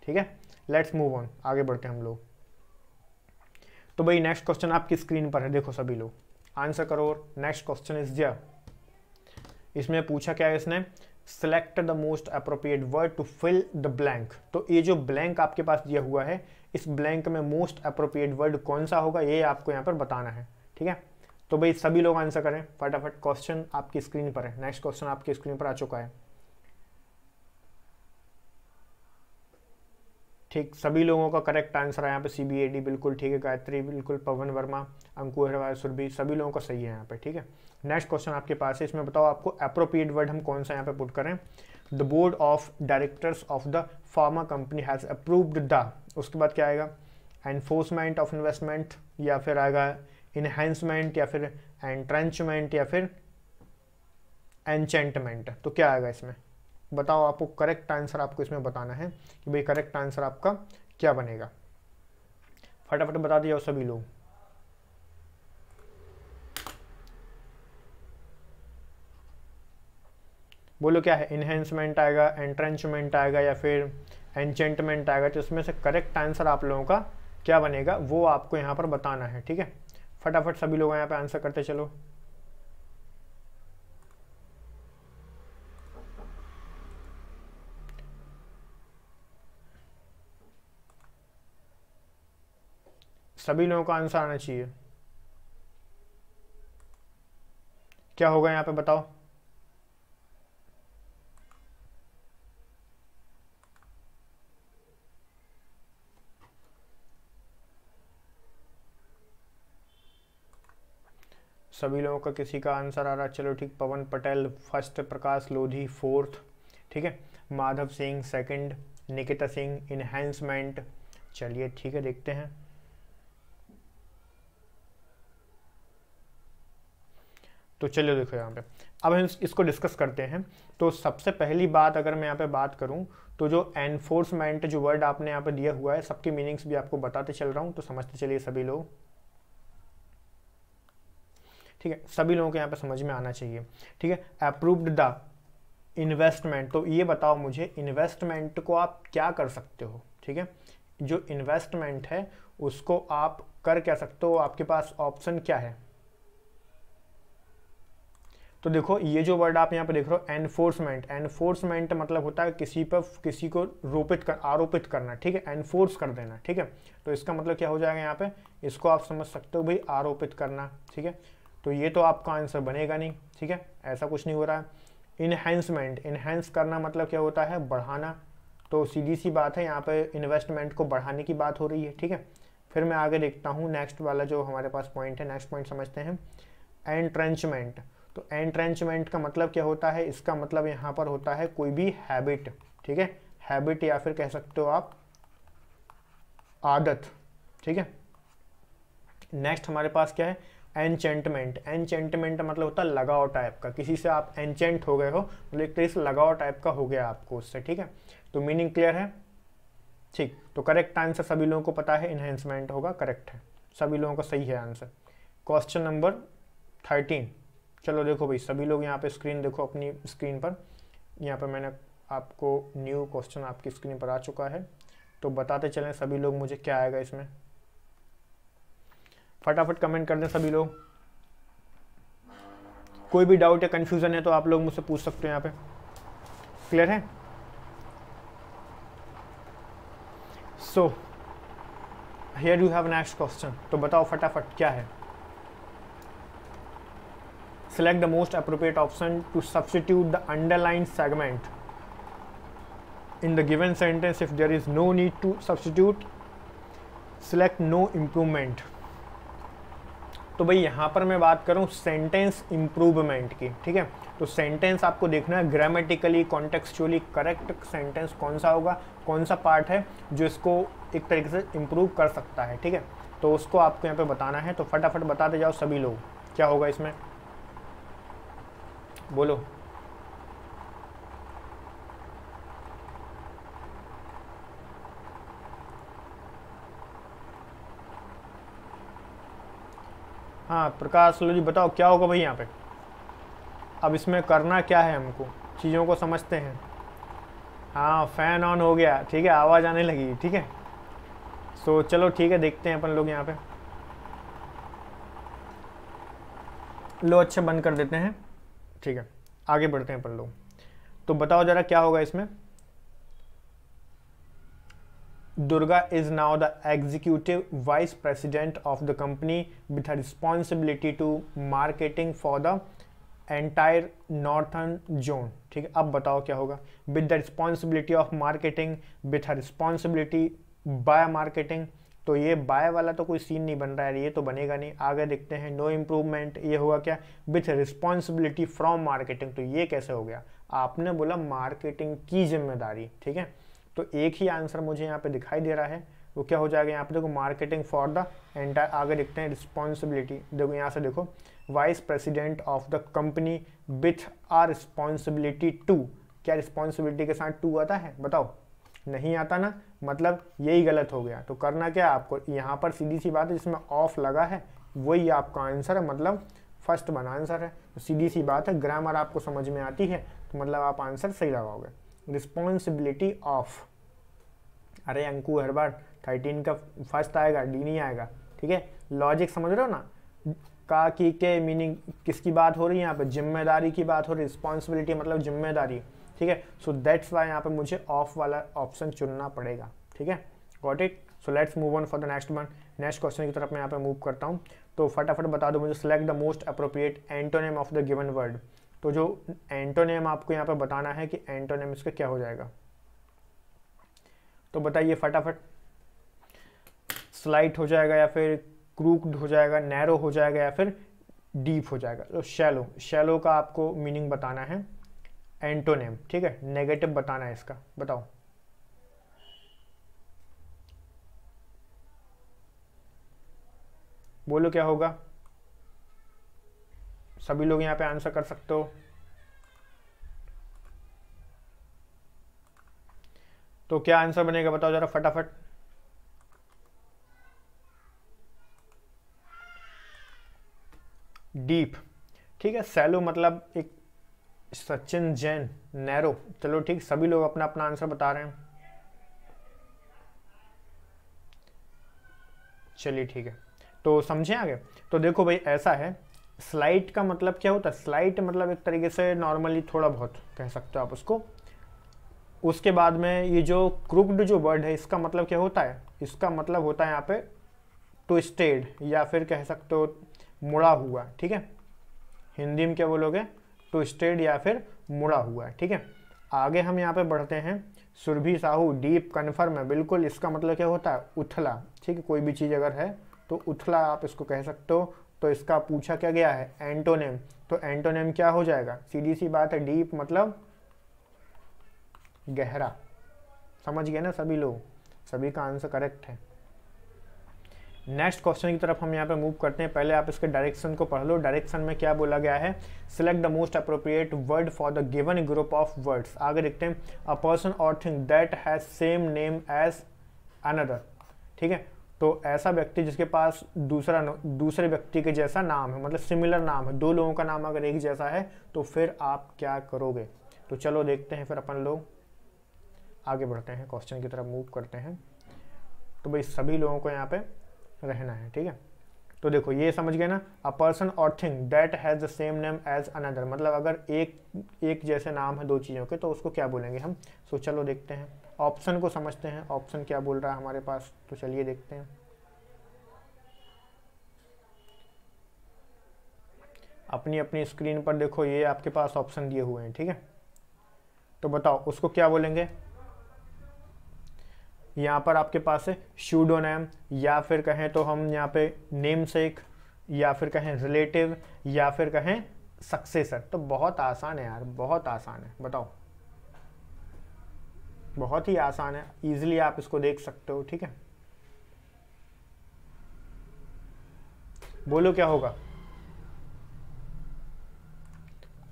ठीक है। लेट्स मूव ऑन, आगे बढ़ते हैं हम लोग। तो भाई नेक्स्ट क्वेश्चन आपकी स्क्रीन पर है, देखो सभी लोग आंसर करो। नेक्स्ट क्वेश्चन इज दियर, इसमें पूछा क्या है इसने, select the most appropriate word to fill the blank. तो ये जो ब्लैंक आपके पास दिया हुआ है, इस ब्लैंक में मोस्ट अप्रोप्रिएट वर्ड कौन सा होगा ये आपको यहाँ पर बताना है, ठीक है। तो भाई सभी लोग आंसर करें फटाफट, क्वेश्चन आपकी स्क्रीन पर है, नेक्स्ट क्वेश्चन आपकी स्क्रीन पर आ चुका है, ठीक। सभी लोगों का करेक्ट आंसर है यहाँ पे, CBAD बिल्कुल ठीक है, गायत्री बिल्कुल, पवन वर्मा, अंकुर अग्रवाल, सुरभि, सभी लोगों का सही है यहाँ पे, ठीक है। नेक्स्ट क्वेश्चन आपके पास है, इसमें बताओ आपको अप्रोप्रिएट वर्ड हम कौन सा यहाँ पे पुट करें। The board of directors of the pharma company has approved the, उसके बाद क्या आएगा, एनफोर्समेंट ऑफ इन्वेस्टमेंट, या फिर आएगा इन्हेंसमेंट, या फिर एंट्रेंचमेंट, या फिर एनचेंटमेंट। तो क्या आएगा इसमें बताओ, आपको करेक्ट आंसर आपको इसमें बताना है कि भाई करेक्ट आंसर आपका क्या बनेगा, फटाफट बता दिया सभी लोग। बोलो क्या है, इन्हेंसमेंट आएगा, एंट्रेंचमेंट आएगा, या फिर एनचेंटमेंट आएगा। तो इसमें से करेक्ट आंसर आप लोगों का क्या बनेगा वो आपको यहाँ पर बताना है, ठीक है। फटाफट सभी लोग यहाँ पे आंसर करते चलो। सभी लोगों का आंसर आना चाहिए, क्या होगा यहाँ पे बताओ। सभी लोगों का किसी का आंसर आ रहा, चलो ठीक, पवन पटेल फर्स्ट, प्रकाश लोधी 4th, ठीक है, माधव सिंह 2nd, निकिता सिंह इनहेंसमेंट। चलिए ठीक है, देखते हैं। तो चलिए देखो यहाँ पे, अब हम इसको डिस्कस करते हैं। तो सबसे पहली बात अगर मैं यहाँ पे बात करूँ तो जो एनफोर्समेंट जो वर्ड आपने यहाँ पे दिया हुआ है, सबकी मीनिंग्स भी आपको बताते चल रहा हूँ, तो समझते चलिए सभी लोग। ठीक है, सभी लोगों को यहाँ पे समझ में आना चाहिए। ठीक है, अप्रूव्ड द इन्वेस्टमेंट, तो ये बताओ मुझे इन्वेस्टमेंट को आप क्या कर सकते हो। ठीक है, जो इन्वेस्टमेंट है उसको आप कर क्या सकते हो, आपके पास ऑप्शन क्या है। तो देखो ये जो वर्ड आप यहाँ पे देख रहे हो एनफोर्समेंट, एनफोर्समेंट मतलब होता है किसी पर किसी को आरोपित करना। ठीक है, एनफोर्स कर देना। ठीक है, तो इसका मतलब क्या हो जाएगा यहाँ पे, इसको आप समझ सकते हो भाई आरोपित करना। ठीक है, तो ये तो आपका आंसर बनेगा नहीं। ठीक है, ऐसा कुछ नहीं हो रहा है। इनहेंसमेंट, इनहेंस करना मतलब क्या होता है, बढ़ाना। तो सीधी सी बात है, यहाँ पे इन्वेस्टमेंट को बढ़ाने की बात हो रही है। ठीक है, फिर मैं आगे देखता हूँ नेक्स्ट वाला जो हमारे पास पॉइंट है, नेक्स्ट पॉइंट समझते हैं। एंट्रेंचमेंट, तो एंट्रेंचमेंट का मतलब क्या होता है, इसका मतलब यहाँ पर होता है कोई भी हैबिट। ठीक है, हैबिट या फिर कह सकते हो आप आदत। ठीक है, नेक्स्ट हमारे पास क्या है, एनचेंटमेंट। एनचेंटमेंट मतलब होता है लगाव टाइप का, किसी से आप एनचेंट हो गए हो, मतलब एक तरह से लगाव टाइप का हो गया आपको उससे। ठीक है, तो मीनिंग क्लियर है। ठीक, तो करेक्ट आंसर सभी लोगों को पता है, इनहेंसमेंट होगा, करेक्ट है, सभी लोगों का सही है आंसर। क्वेश्चन नंबर 13, चलो देखो भाई सभी लोग यहाँ पे स्क्रीन देखो अपनी स्क्रीन पर, यहाँ पर मैंने आपको न्यू क्वेश्चन आपकी स्क्रीन पर आ चुका है, तो बताते चलें सभी लोग मुझे क्या आएगा इसमें। फटाफट कमेंट कर दें सभी लोग, कोई भी डाउट या कंफ्यूजन है तो आप लोग मुझसे पूछ सकते हो यहाँ पे। क्लियर है? So here you have next question, तो बताओ फटाफट क्या है। Select the most appropriate option to substitute the underlined segment in the given sentence. If there is no need to substitute, select no improvement. तो भाई यहाँ पर मैं बात करूँ सेंटेंस इम्प्रूवमेंट की। ठीक है, तो सेंटेंस आपको देखना है ग्रामेटिकली कॉन्टेक्सचुअली करेक्ट सेंटेंस कौन सा होगा, कौन सा पार्ट है जो इसको एक तरीके से इम्प्रूव कर सकता है। ठीक है, तो उसको आपको यहाँ पे बताना है, तो फटाफट बताते जाओ सभी लोग क्या होगा इसमें, बोलो। हाँ प्रकाश लो जी, बताओ क्या होगा भाई यहाँ पे। अब इसमें करना क्या है, हमको चीज़ों को समझते हैं। हाँ फैन ऑन हो गया, ठीक है, आवाज़ आने लगी। ठीक है, सो चलो ठीक है, देखते हैं अपन लोग यहाँ पे। लो अच्छा बंद कर देते हैं। ठीक है, आगे बढ़ते हैं अपन लोग, तो बताओ जरा क्या होगा इसमें। Durga is now the executive vice president of the company with her responsibility to marketing for the entire northern zone. ठीक है, अब बताओ क्या होगा। with the responsibility of marketing with her responsibility by marketing, तो ये बाय वाला तो कोई सीन नहीं बन रहा है, ये तो बनेगा नहीं। आगे देखते हैं, नो इम्प्रूवमेंट, ये होगा क्या, विथ रिस्पॉन्सिबिलिटी फ्रॉम मार्केटिंग, तो ये कैसे हो गया, आपने बोला मार्केटिंग की जिम्मेदारी। ठीक है, तो एक ही आंसर मुझे यहाँ पे दिखाई दे रहा है, वो क्या हो जाएगा यहाँ पे, देखो मार्केटिंग फॉर द एंटायर। आगे देखते हैं रिस्पॉन्सिबिलिटी, देखो यहाँ से देखो vice president of the company with a responsibility to, क्या रिस्पॉन्सिबिलिटी के साथ टू आता है, बताओ, नहीं आता ना, मतलब यही गलत हो गया। तो करना क्या है आपको, यहाँ पर सीधी सी बात है जिसमें ऑफ लगा है वही आपका आंसर है, मतलब फर्स्ट वन आंसर है। तो सीधी सी बात है, ग्रामर आपको समझ में आती है तो मतलब आप आंसर सही लगाओगे। रिस्पॉन्सिबिलिटी ऑफ, अरे अंकु हर बार 13 का फर्स्ट आएगा, डी नहीं आएगा। ठीक है, लॉजिक समझ रहे हो ना, का की के मीनिंग किसकी बात हो रही है यहाँ पे, जिम्मेदारी की बात हो रही है। रिस्पॉन्सिबिलिटी मतलब जिम्मेदारी। ठीक है, सो दैट्स वाई यहाँ पे मुझे ऑफ वाला ऑप्शन चुनना पड़ेगा। ठीक है, got it. So let's move on for the next one. Next question की तरफ मैं यहाँ पे मूव करता हूँ, तो फटाफट बता दो मुझे, select the most appropriate antonym of the given word. तो जो एंटोनिम आपको यहाँ पे बताना है कि एंटोनिम इसका क्या हो जाएगा, तो बताइए फटाफट। स्लाइट हो जाएगा या फिर क्रूक्ड हो जाएगा, नैरो हो जाएगा या फिर डीप हो जाएगा। तो शैलो, शैलो का आपको मीनिंग बताना है एंटोनिम। ठीक है, नेगेटिव बताना है इसका, बताओ। बोलो क्या होगा, सभी लोग यहाँ पे आंसर कर सकते हो। तो क्या आंसर बनेगा बताओ जरा फटाफट। डीप, ठीक है। सैलो मतलब एक, सचिन जैन नैरो। चलो ठीक, सभी लोग अपना अपना आंसर बता रहे हैं। चलिए ठीक है, तो समझें आगे। तो देखो भाई ऐसा है, स्लाइट का मतलब क्या होता है? स्लाइट मतलब एक तरीके से नॉर्मली थोड़ा बहुत कह सकते हो आप उसको। उसके बाद में ये जो क्रुक्ड जो वर्ड है, इसका मतलब क्या होता है? इसका मतलब होता है यहाँ पे ट्विस्टेड, या फिर कह सकते हो मुड़ा हुआ, ठीक है। हिंदी में क्या बोलोगे? ट्विस्टेड या फिर मुड़ा हुआ, ठीक है। आगे हम यहाँ पे बढ़ते हैं। सुरभि साहू डीप कन्फर्म है, बिल्कुल। इसका मतलब क्या होता है? उथला, ठीक है। कोई भी चीज़ अगर है तो उथला आप इसको कह सकते हो। तो इसका पूछा क्या गया है? एंटोनेम। तो एंटोनेम क्या हो जाएगा? सीधी सी बात है, डीप मतलब गहरा। समझ गए ना सभी लोग? सभी का आंसर करेक्ट है। नेक्स्ट क्वेश्चन की तरफ हम यहाँ पे मूव करते हैं। पहले आप इसके डायरेक्शन को पढ़ लो। डायरेक्शन में क्या बोला गया है? Select the most appropriate word for the given group of words. आगे देखते हैं, a person or thing that has same name as another, ठीक है। तो ऐसा व्यक्ति जिसके पास दूसरे व्यक्ति के जैसा नाम है, मतलब सिमिलर नाम है। दो लोगों का नाम अगर एक जैसा है तो फिर आप क्या करोगे? तो चलो देखते हैं, फिर अपन लोग आगे बढ़ते हैं, क्वेश्चन की तरफ मूव करते हैं। तो भाई सभी लोगों को यहाँ पे रहना है, ठीक है। तो देखो ये समझ गए ना, a person or thing that has the same name as another, मतलब अगर एक जैसे नाम है दो चीज़ों के, तो उसको क्या बोलेंगे हम? सो चलो देखते हैं, ऑप्शन को समझते हैं। ऑप्शन क्या बोल रहा है हमारे पास, तो चलिए देखते हैं। अपनी अपनी स्क्रीन पर देखो, ये आपके पास ऑप्शन दिए हुए हैं, ठीक है। तो बताओ उसको क्या बोलेंगे? यहाँ पर आपके पास है शूडोनेम, या फिर कहें तो हम यहाँ पे नेम सेक, या फिर कहें रिलेटिव, या फिर कहें सक्सेसर। तो बहुत आसान है यार, बहुत आसान है। बताओ, बहुत ही आसान है, इजीली आप इसको देख सकते हो, ठीक है। बोलो क्या होगा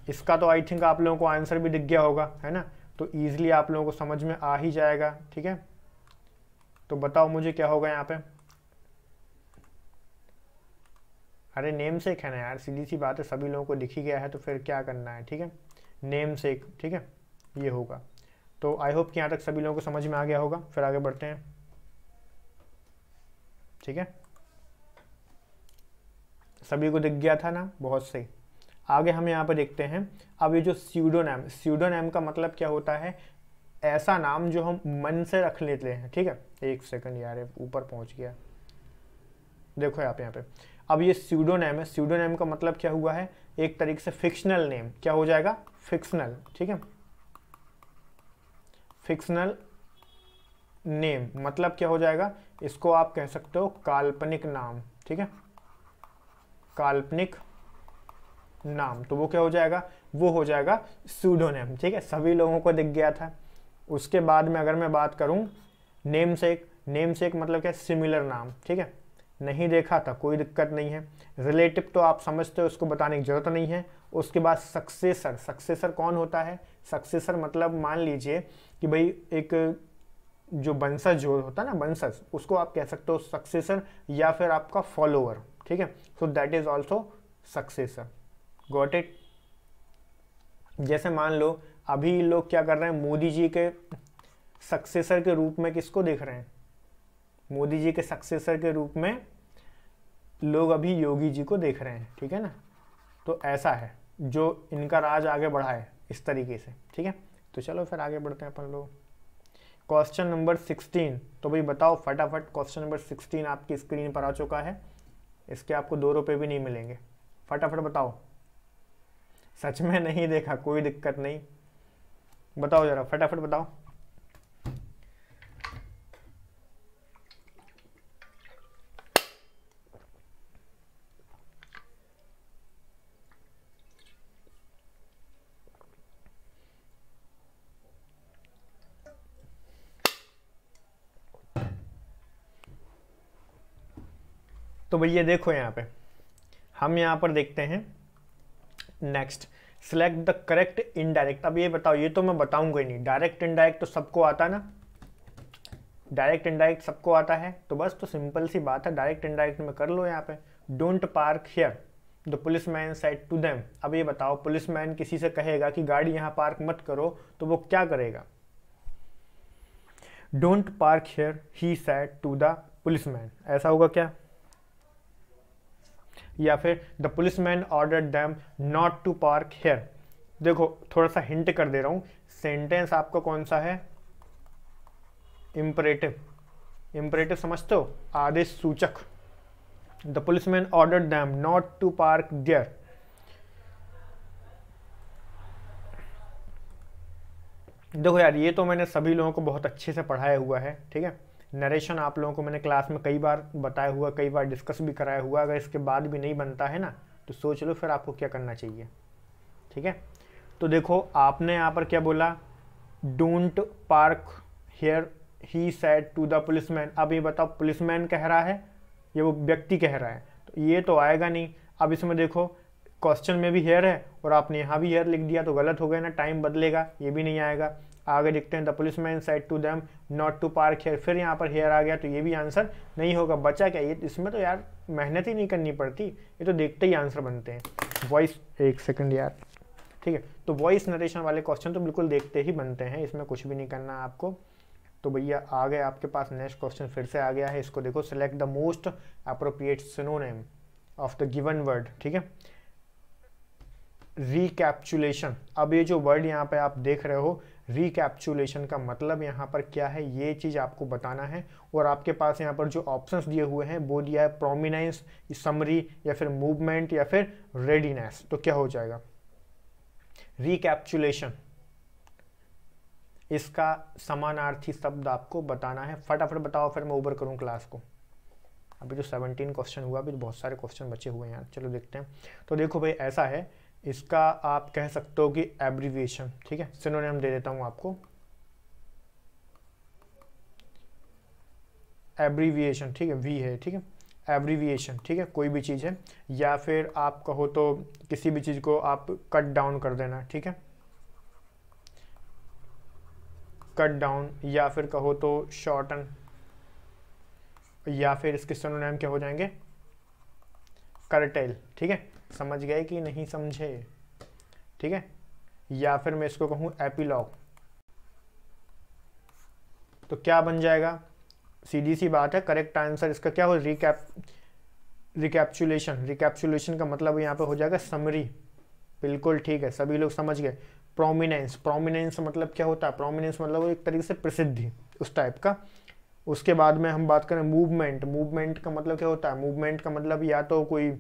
इसका? तो आई थिंक आप लोगों को आंसर भी दिख गया होगा, है ना। तो इजीली आप लोगों को समझ में आ ही जाएगा, ठीक है। तो बताओ मुझे क्या होगा यहाँ पे? अरे नेम सेक है ना यार, सीधी सी बात है, सभी लोगों को दिख ही गया है, तो फिर क्या करना है, ठीक है। नेम सेक, ठीक है, ये होगा। तो आई होप कि यहाँ तक सभी लोगों को समझ में आ गया होगा। फिर आगे बढ़ते हैं, ठीक है। सभी को दिख गया था ना? बहुत सही। आगे हम यहाँ पे देखते हैं। अब ये जो स्यूडोनेम, स्यूडोनेम का मतलब क्या होता है? ऐसा नाम जो हम मन से रख लेते हैं, ठीक है। एक सेकंड यार, ऊपर पहुंच गया, देखो यहाँ पे अब ये स्यूडोनेम है। स्यूडोनेम का मतलब क्या हुआ है? एक तरीके से फिक्शनल नेम। क्या हो जाएगा? फिक्शनल, ठीक है। फिक्शनल नेम मतलब क्या हो जाएगा? इसको आप कह सकते हो काल्पनिक नाम, ठीक है। काल्पनिक नाम, तो वो क्या हो जाएगा? वो हो जाएगा स्यूडोनेम, ठीक है। सभी लोगों को दिख गया था। उसके बाद में अगर मैं बात करूं नेम सेक, नेम सेक मतलब क्या? सिमिलर नाम, ठीक है। नहीं देखा था, कोई दिक्कत नहीं है। रिलेटिव तो आप समझते हो, उसको बताने की जरूरत नहीं है। उसके बाद सक्सेसर, सक्सेसर कौन होता है? सक्सेसर मतलब मान लीजिए कि भाई एक जो वंशज जो होता है ना, वंशज, उसको आप कह सकते हो सक्सेसर, या फिर आपका फॉलोअर, ठीक है। So that is also successor. Got it? जैसे मान लो अभी लोग क्या कर रहे हैं, मोदी जी के सक्सेसर के रूप में किसको देख रहे हैं? मोदी जी के सक्सेसर के रूप में लोग अभी योगी जी को देख रहे हैं, ठीक है ना। तो ऐसा है, जो इनका राज आगे बढ़ा है इस तरीके से, ठीक है। तो चलो फिर आगे बढ़ते हैं अपन लोग। क्वेश्चन नंबर 16, तो भाई बताओ फटाफट। क्वेश्चन नंबर 16 आपकी स्क्रीन पर आ चुका है। इसके आपको 2 रुपये भी नहीं मिलेंगे। फटाफट बताओ। सच में नहीं देखा, कोई दिक्कत नहीं, बताओ जरा फटाफट बताओ। तो भैया देखो यहाँ पे, हम यहाँ पर देखते हैं next, select the correct indirect. अब ये बताओ, ये तो मैं बताऊंगा ही नहीं, डायरेक्ट इनडायरेक्ट तो सबको आता है ना, डायरेक्ट इनडायरेक्ट सबको आता है, तो बस तो सिंपल सी बात है, डायरेक्ट इनडायरेक्ट में कर लो यहाँ पे। Don't park here, the policeman said to them. अब ये बताओ, पुलिसमैन किसी से कहेगा कि गाड़ी यहाँ पार्क मत करो, तो वो क्या करेगा? Don't park here he said to the policeman, ऐसा होगा क्या? या फिर the policeman ordered them not to park here. देखो थोड़ा सा हिंट कर दे रहा हूं, सेंटेंस आपका कौन सा है? इंपरेटिव। इंपरेटिव समझते हो? आदेश सूचक। The policeman ordered them not to park there. देखो यार, ये तो मैंने सभी लोगों को बहुत अच्छे से पढ़ाया हुआ है, ठीक है। नरेशन आप लोगों को मैंने क्लास में कई बार बताया हुआ, कई बार डिस्कस भी कराया हुआ। अगर इसके बाद भी नहीं बनता है ना, तो सोच लो फिर आपको क्या करना चाहिए, ठीक है। तो देखो आपने यहाँ पर क्या बोला? Don't park here he said to the policeman. अब ये बताओ, पुलिसमैन कह रहा है या वो व्यक्ति कह रहा है? तो ये तो आएगा नहीं। अब इसमें देखो क्वेश्चन में भी हेयर है और आपने यहाँ भी हेयर लिख दिया, तो गलत हो गया ना, टाइम बदलेगा, ये भी नहीं आएगा। आगे देखते हैं, the policeman said to them not to park here, फिर यहाँ पर हेयर आ गया, तो ये भी आंसर नहीं होगा। बचा क्या? ये इसमें तो यार मेहनत ही नहीं करनी पड़ती, ये तो देखते ही आंसर बनते हैं। वॉइस, एक सेकंड यार, ठीक है। तो वॉइस नरेशन वाले क्वेश्चन तो बिल्कुल देखते ही बनते हैं, इसमें कुछ भी नहीं करना आपको। तो भैया आ गए आपके पास नेक्स्ट क्वेश्चन, फिर से आ गया है। इसको देखो, select the most appropriate synonym of the given word, ठीक है। रिकैप्चुलेशन। अब ये जो वर्ड यहाँ पे आप देख रहे हो, रिकैप्चुलेशन का मतलब यहाँ पर क्या है, ये चीज़ आपको बताना है। और आपके पास यहाँ पर जो ऑप्शंस दिए हुए हैं वो दिया है प्रोमिनेंस, समरी, या फिर मूवमेंट, या फिर रेडीनेस। तो क्या हो जाएगा? रिकैप्चुलेशन, इसका समानार्थी शब्द आपको बताना है। फटाफट बताओ, फिर मैं ओवर करूँ क्लास को। अभी जो 17 क्वेश्चन हुआ, अभी तो बहुत सारे क्वेश्चन बचे हुए हैं यार, चलो देखते हैं। तो देखो भाई, ऐसा है, इसका आप कह सकते हो कि एब्रीविएशन, ठीक है। सिनोनिम दे देता हूं आपको, एब्रीविएशन, ठीक है, वी है, ठीक है, एब्रीविएशन, ठीक है, कोई भी चीज़ है। या फिर आप कहो तो किसी भी चीज़ को आप कट डाउन कर देना, ठीक है, कट डाउन, या फिर कहो तो शॉर्टन, या फिर इसके सिनोनिम क्या हो जाएंगे? करटेल, ठीक है। समझ गए कि नहीं समझे? ठीक है। या फिर मैं इसको कहूँ एपिलॉग, तो क्या बन जाएगा? सीधी सी बात है, करेक्ट आंसर इसका क्या हो? रिकैप्चुलेशन। रिकैप्चुलेशन का मतलब यहाँ पे हो जाएगा समरी। बिल्कुल ठीक है, सभी लोग समझ गए। प्रोमिनेंस, प्रोमिनेंस मतलब क्या होता है? प्रोमिनेंस मतलब वो एक तरीके से प्रसिद्धि, उस टाइप का। उसके बाद में हम बात करें मूवमेंट। मूवमेंट का मतलब क्या होता है? मूवमेंट का मतलब या तो कोई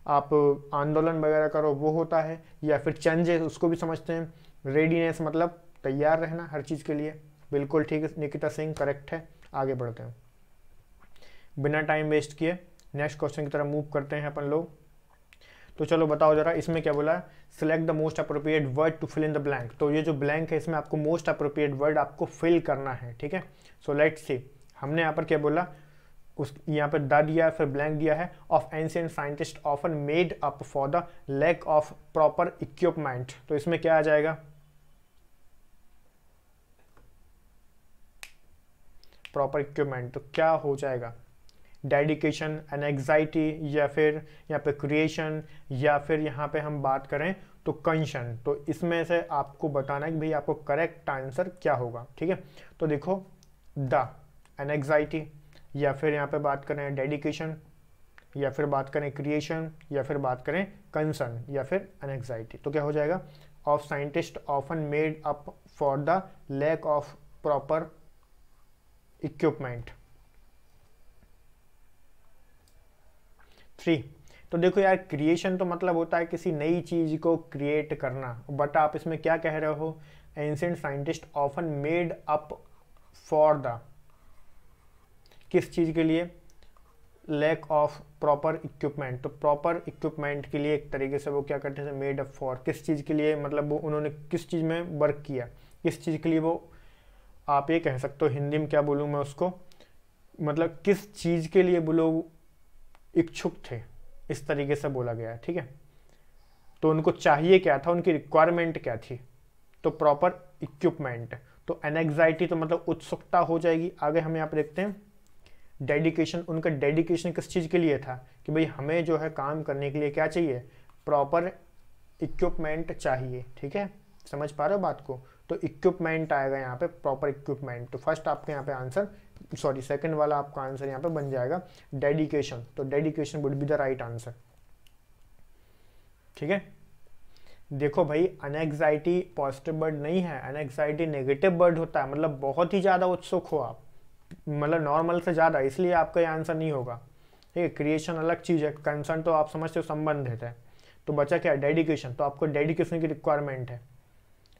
आप आंदोलन वगैरह करो वो होता है, या फिर चेंजेस, उसको भी समझते हैं। रेडीनेस मतलब तैयार रहना हर चीज़ के लिए। बिल्कुल ठीक है निकिता सिंह, करेक्ट है। आगे बढ़ते हैं बिना टाइम वेस्ट किए, नेक्स्ट क्वेश्चन की तरफ मूव करते हैं अपन लोग। तो चलो बताओ जरा, इसमें क्या बोला है? Select the most appropriate word to fill in the blank. तो ये जो ब्लैंक है, इसमें आपको मोस्ट अप्रोप्रिएट वर्ड आपको फिल करना है, ठीक है। सो लेट्स सी, हमने यहाँ पर क्या बोला? उस यहाँ पर द दिया, फिर ब्लैंक दिया है। Of ancient scientist often made up for the lack of proper equipment. तो इसमें क्या आ जाएगा? प्रॉपर इक्विपमेंट, तो क्या हो जाएगा? डेडिकेशन, एंग्जाइटी, या फिर यहाँ पे क्रिएशन, या फिर यहाँ पे हम बात करें तो कंशन। तो इसमें से आपको बताना है कि भाई आपको करेक्ट आंसर क्या होगा, ठीक है। तो देखो, द एंग्जाइटी, या फिर यहाँ पे बात करें डेडिकेशन, या फिर बात करें क्रिएशन, या फिर बात करें कंसर्न, या फिर एंग्जाइटी। तो क्या हो जाएगा? Of scientist often made up for the lack of proper equipment. 3। तो देखो यार, क्रिएशन तो मतलब होता है किसी नई चीज को क्रिएट करना, बट आप इसमें क्या कह रहे हो? Ancient scientist often made up for the, किस चीज के लिए? Lack of proper equipment. तो प्रॉपर इक्विपमेंट के लिए एक तरीके से वो क्या करते थे? मेड अप फॉर, किस चीज के लिए? मतलब वो उन्होंने किस चीज में वर्क किया, किस चीज के लिए वो, आप ये कह सकते हो, हिंदी में क्या बोलूँ मैं उसको, मतलब किस चीज के लिए वो लोग इच्छुक थे, इस तरीके से बोला गया है, ठीक है। तो उनको चाहिए क्या था, उनकी रिक्वायरमेंट क्या थी? तो प्रॉपर इक्विपमेंट। तो एनएग्जाइटी तो मतलब उत्सुकता हो जाएगी। आगे हम यहाँ पे देखते हैं डेडिकेशन, उनका डेडिकेशन किस चीज़ के लिए था कि भाई हमें जो है काम करने के लिए क्या चाहिए, प्रॉपर इक्विपमेंट चाहिए। ठीक है, समझ पा रहे हो बात को, तो इक्विपमेंट आएगा यहाँ पे, प्रॉपर इक्विपमेंट। तो फर्स्ट आपके यहाँ पे आंसर, सॉरी सेकंड वाला आपका आंसर यहाँ पे बन जाएगा डेडिकेशन। तो dedication would be the right answer. ठीक है, देखो भाई एनएग्जाइटी पॉजिटिव वर्ड नहीं है, एनएग्जाइटी नेगेटिव वर्ड होता है, मतलब बहुत ही ज़्यादा उत्सुक हो आप, मतलब नॉर्मल से ज़्यादा, इसलिए आपका ये आंसर नहीं होगा। ठीक है, क्रिएशन अलग चीज़ है, कंसर्न तो आप समझते हो संबंधित है। तो बचा क्या, डेडिकेशन, तो आपको डेडिकेशन की रिक्वायरमेंट है।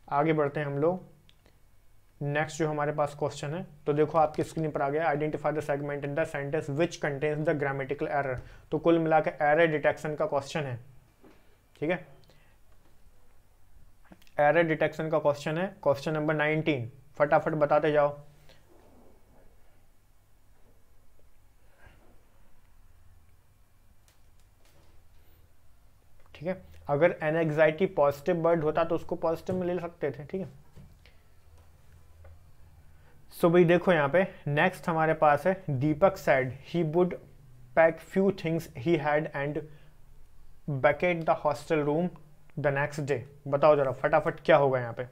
आगे बढ़ते हैं हम लोग, नेक्स्ट जो हमारे पास क्वेश्चन है, तो देखो आपकी स्क्रीन पर आ गया, identify the segment in the sentence which contains the grammatical error. तो कुल मिला के एरर डिटेक्शन का क्वेश्चन है। ठीक है, एरर डिटेक्शन का क्वेश्चन है, क्वेश्चन नंबर 19, फटाफट बताते जाओ। ठीक है, अगर एनएग्जाइटी पॉजिटिव वर्ड होता तो उसको पॉजिटिव में ले सकते थे। ठीक है, सो भाई देखो यहाँ पे नेक्स्ट हमारे पास है, Deepak said he would pack few things he had and vacate the hostel room the next day. बताओ जरा फटाफट क्या होगा यहाँ पे।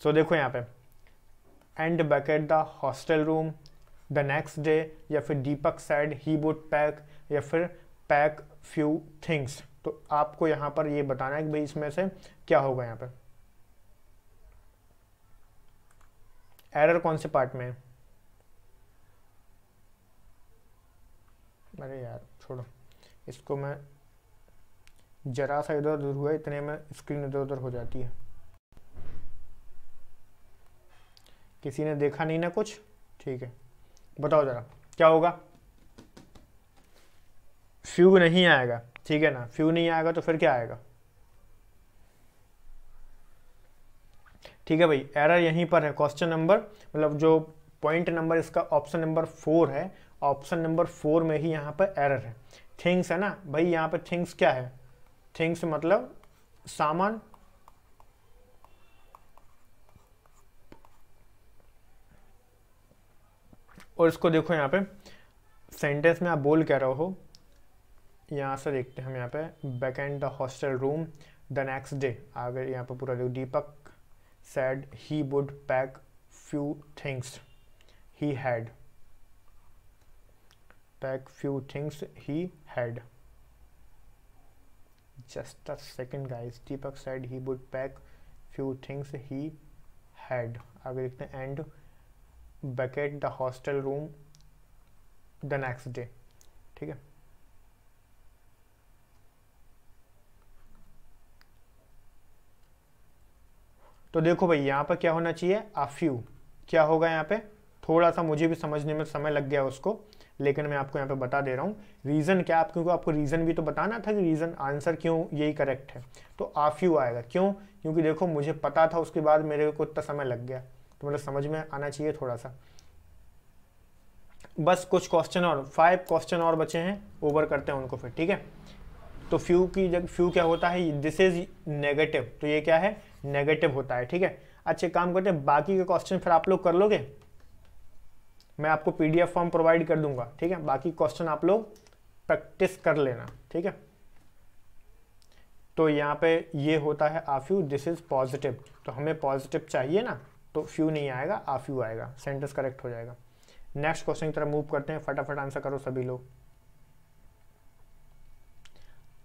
सो देखो यहाँ पे and vacate the hostel room the next day, या फिर दीपक सेड ही वुड पैक, या फिर पैक फ्यू थिंग्स। तो आपको यहाँ पर ये बताना है कि भाई इसमें से क्या होगा यहाँ पे, एरर कौन से पार्ट में है। अरे यार छोड़ो इसको, मैं जरा सा इधर उधर हुआ इतने में स्क्रीन इधर उधर हो जाती है। किसी ने देखा नहीं ना कुछ, ठीक है बताओ जरा क्या होगा। फ्यू नहीं आएगा, ठीक है ना, फ्यू नहीं आएगा तो फिर क्या आएगा। ठीक है भाई, एरर यहीं पर है, क्वेश्चन नंबर मतलब जो पॉइंट नंबर इसका ऑप्शन नंबर 4 है, ऑप्शन नंबर 4 में ही यहाँ पर एरर है। थिंग्स है ना भाई, यहाँ पे थिंग्स क्या है, थिंग्स मतलब सामान, और इसको देखो यहाँ पे सेंटेंस में आप बोल कह रहे हो, यहाँ से देखते हैं हम यहाँ पे back and the hostel room the next day. आगे यहाँ पे पूरा देखो, दीपक said he would pack few things he had, pack few things he had, just a second guys, Deepak said he would pack few things he had। आगे देखते हैं and vacate the hostel room the next day। ठीक है, तो देखो भाई यहाँ पर क्या होना चाहिए, आ फ्यू। क्या होगा यहाँ पे, थोड़ा सा मुझे भी समझने में समय लग गया उसको, लेकिन मैं आपको यहाँ पे बता दे रहा हूँ रीज़न क्या। आप क्योंकि आपको रीज़न भी तो बताना था कि रीज़न आंसर क्यों यही करेक्ट है, तो आ फ्यू आएगा। क्यों, क्योंकि देखो मुझे पता था, उसके बाद मेरे को इतना समय लग गया, तो मतलब समझ में आना चाहिए थोड़ा सा। बस कुछ क्वेश्चन और, 5 क्वेश्चन और बचे हैं, ओवर करते हैं उनको फिर। ठीक है, तो फ्यू की जगह फ्यू क्या होता है, दिस इज नेगेटिव, तो ये क्या है, नेगेटिव होता है। ठीक है, अच्छे काम करते हैं, बाकी के क्वेश्चन फिर आप लोग कर लोगे, मैं आपको पीडीएफ फॉर्म प्रोवाइड कर दूंगा। ठीक है, बाकी क्वेश्चन आप लोग प्रैक्टिस कर लेना। ठीक है, तो यहाँ पे ये होता है आ फ्यू, दिस इज पॉजिटिव, तो हमें पॉजिटिव चाहिए ना, तो फ्यू नहीं आएगा, आ फ्यू आएगा, सेंटेंस करेक्ट हो जाएगा। नेक्स्ट क्वेश्चन की तरफ मूव करते हैं, फटाफट आंसर करो सभी लोग।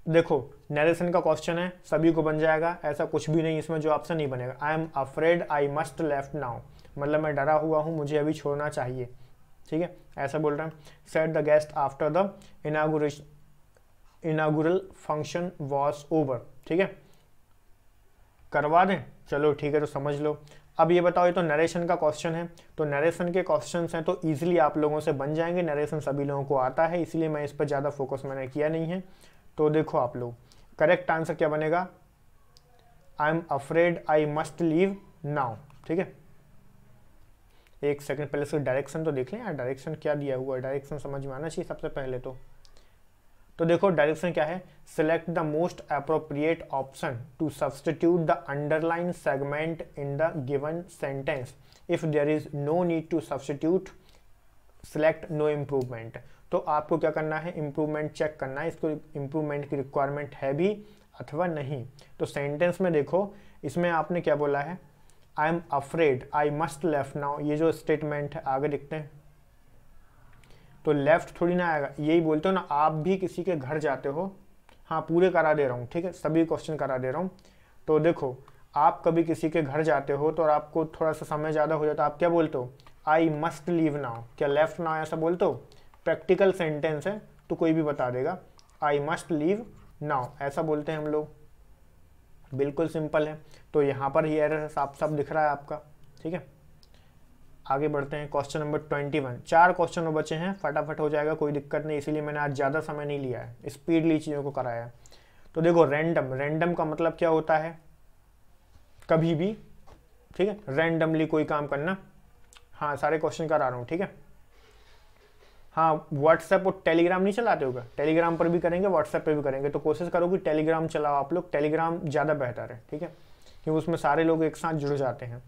देखो नरेशन का क्वेश्चन है, सभी को बन जाएगा, ऐसा कुछ भी नहीं इसमें जो ऑप्शन नहीं बनेगा। I am afraid I must left now, मतलब मैं डरा हुआ हूँ, मुझे अभी छोड़ना चाहिए। ठीक है, ऐसा बोल रहा है। Set the guest after the इनागुरल function was over. ठीक है, करवा दें, चलो ठीक है, तो समझ लो। अब ये बताओ, ये तो नरेशन का क्वेश्चन है, तो नरेशन के क्वेश्चन हैं तो ईजिली आप लोगों से बन जाएंगे, नरेशन सभी लोगों को आता है, इसलिए मैं इस पर ज़्यादा फोकस मैंने किया नहीं है। तो देखो आप लोग, करेक्ट आंसर क्या बनेगा, I am afraid I must leave now. ठीक है, एक सेकंड पहले से डायरेक्शन तो देख लें यार, डायरेक्शन क्या दिया हुआ है, डायरेक्शन समझ में आना चाहिए सबसे पहले। तो तो देखो डायरेक्शन क्या है, select the most appropriate option to substitute the underline segment in the given sentence, if there is no need to substitute select no improvement. तो आपको क्या करना है, इम्प्रूवमेंट चेक करना है, इसको इम्प्रूवमेंट की रिक्वायरमेंट है भी अथवा नहीं। तो सेंटेंस में देखो, इसमें आपने क्या बोला है, I am afraid I must left now, ये जो स्टेटमेंट है आगे देखते हैं। तो लेफ्ट थोड़ी ना आएगा, यही बोलते हो ना, आप भी किसी के घर जाते हो, हाँ पूरे करा दे रहा हूँ, ठीक है, सभी क्वेश्चन करा दे रहा हूँ। तो देखो, आप कभी किसी के घर जाते हो तो और आपको थोड़ा सा समय ज़्यादा हो जाता है, आप क्या बोलते हो, आई मस्ट लीव नाउ, क्या लेफ्ट नाउ ऐसा बोलते हो? प्रैक्टिकल सेंटेंस है तो कोई भी बता देगा, आई मस्ट लीव नाउ ऐसा बोलते हैं हम लोग, बिल्कुल सिंपल है। तो यहाँ पर ही एरर साफ साफ दिख रहा है आपका, ठीक है। आगे बढ़ते हैं, क्वेश्चन नंबर 21। 4 क्वेश्चन बचे हैं, फटाफट हो जाएगा, कोई दिक्कत नहीं, इसीलिए मैंने आज ज़्यादा समय नहीं लिया है, स्पीडली चीज़ों को कराया है। तो देखो रैंडम, रैंडम का मतलब क्या होता है, कभी भी, ठीक है, रैंडमली कोई काम करना। हाँ सारे क्वेश्चन करा रहा हूँ, ठीक है। हाँ व्हाट्सएप और टेलीग्राम नहीं चलाते होगा, टेलीग्राम पर भी करेंगे, व्हाट्सएप पे भी करेंगे, तो कोशिश करो कि टेलीग्राम चलाओ आप लोग, टेलीग्राम ज़्यादा बेहतर है, ठीक है, क्योंकि उसमें सारे लोग एक साथ जुड़ जाते हैं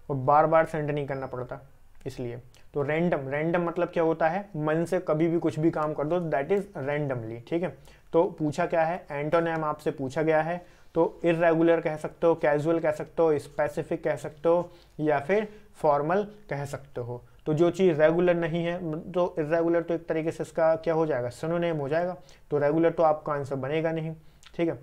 और बार बार सेंड नहीं करना पड़ता, इसलिए। तो रैंडम, रैंडम मतलब क्या होता है, मन से कभी भी कुछ भी काम कर दो, दैट इज रैंडमली, ठीक है। तो पूछा क्या है, एंटोनिम आपसे पूछा गया है, तो इर्रेगुलर कह सकते हो, कैजुअल कह सकते हो, स्पेसिफिक कह सकते हो, या फिर फॉर्मल कह सकते हो। तो जो चीज़ रेगुलर नहीं है, तो इर्रेगुलर तो एक तरीके से इसका क्या हो जाएगा, सिनोनिम हो जाएगा, तो रेगुलर तो आपका आंसर बनेगा नहीं, ठीक है।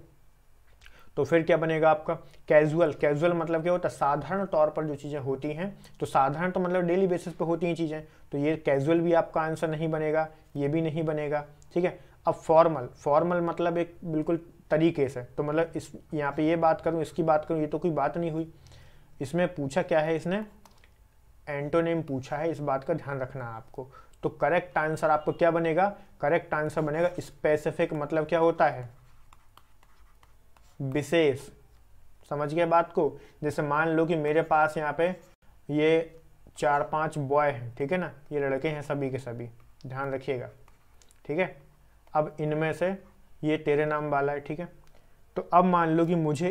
तो फिर क्या बनेगा आपका, कैजुअल। कैजुअल मतलब क्या होता है, साधारण तौर पर जो चीज़ें होती हैं, तो साधारण तो मतलब डेली बेसिस पे होती हैं चीज़ें, तो ये कैजुअल भी आपका आंसर नहीं बनेगा, ये भी नहीं बनेगा, ठीक है। अब फॉर्मल, फॉर्मल मतलब एक बिल्कुल तरीके से, तो मतलब इस यहाँ पे ये बात करूँ, इसकी बात करूँ, ये तो कोई बात नहीं हुई। इसमें पूछा क्या है, इसने एंटोनिम पूछा है, इस बात का ध्यान रखना है आपको। तो करेक्ट आंसर आपको क्या बनेगा, करेक्ट आंसर बनेगा स्पेसिफिक, मतलब क्या होता है, विशेष। समझ गए बात को? जैसे मान लो कि मेरे पास यहाँ पे ये 4-5 बॉय हैं, ठीक है ना, ये लड़के हैं सभी के सभी, ध्यान रखिएगा, ठीक है। अब इनमें से ये तेरे नाम वाला है, ठीक है। तो अब मान लो कि मुझे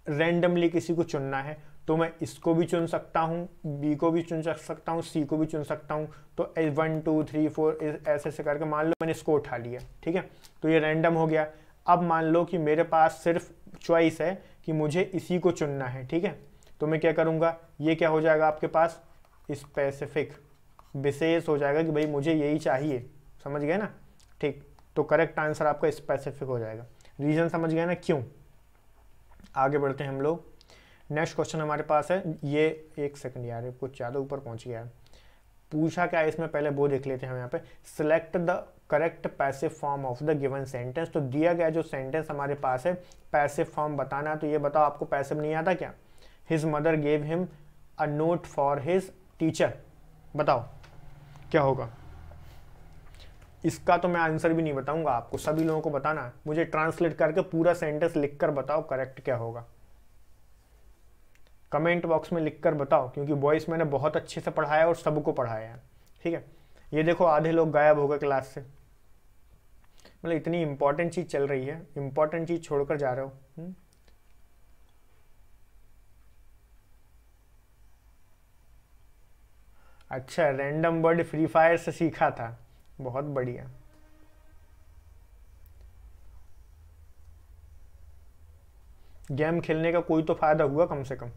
रैंडमली किसी को चुनना है, तो मैं इसको भी चुन सकता हूँ, बी को भी चुन सकता हूँ, सी को भी चुन सकता हूँ। तो 1 2 3 4 ऐसे ऐसे करके मान लो मैंने इसको उठा लिया, ठीक है, तो ये रैंडम हो गया। अब मान लो कि मेरे पास सिर्फ चॉइस है कि मुझे इसी को चुनना है, ठीक है, तो मैं क्या करूँगा, ये क्या हो जाएगा आपके पास, स्पेसिफिक, विशेष हो जाएगा कि भाई मुझे यही चाहिए, समझ गए ना, ठीक। तो करेक्ट आंसर आपका स्पेसिफिक हो जाएगा। रीजन समझ गए ना क्यों। आगे बढ़ते हैं हम लोग, नेक्स्ट क्वेश्चन हमारे पास है, ये 1 सेकंड यार, कुछ ज़्यादा ऊपर पहुंच गया है। पूछा क्या है इसमें, पहले वो देख लेते हैं हम यहाँ पे, select the correct passive form of the given sentence. तो दिया गया जो सेंटेंस हमारे पास है, पैसिव फॉर्म बताना है, तो ये बताओ आपको पैसिव नहीं आता क्या, his mother gave him a note for his teacher, बताओ क्या होगा। इसका तो मैं आंसर भी नहीं बताऊंगा आपको, सभी लोगों को बताना है, मुझे ट्रांसलेट करके पूरा सेंटेंस लिखकर बताओ करेक्ट क्या होगा, कमेंट बॉक्स में लिखकर बताओ, क्योंकि वॉइस मैंने बहुत अच्छे से पढ़ाया और सबको पढ़ाया है, ठीक है। ये देखो आधे लोग गायब हो गए क्लास से, मतलब इतनी इंपॉर्टेंट चीज चल रही है, इंपॉर्टेंट चीज छोड़कर जा रहे हो। अच्छा, रैंडम वर्ड फ्री फायर से सीखा था, बहुत बढ़िया। गेम खेलने का कोई तो फायदा हुआ कम से कम।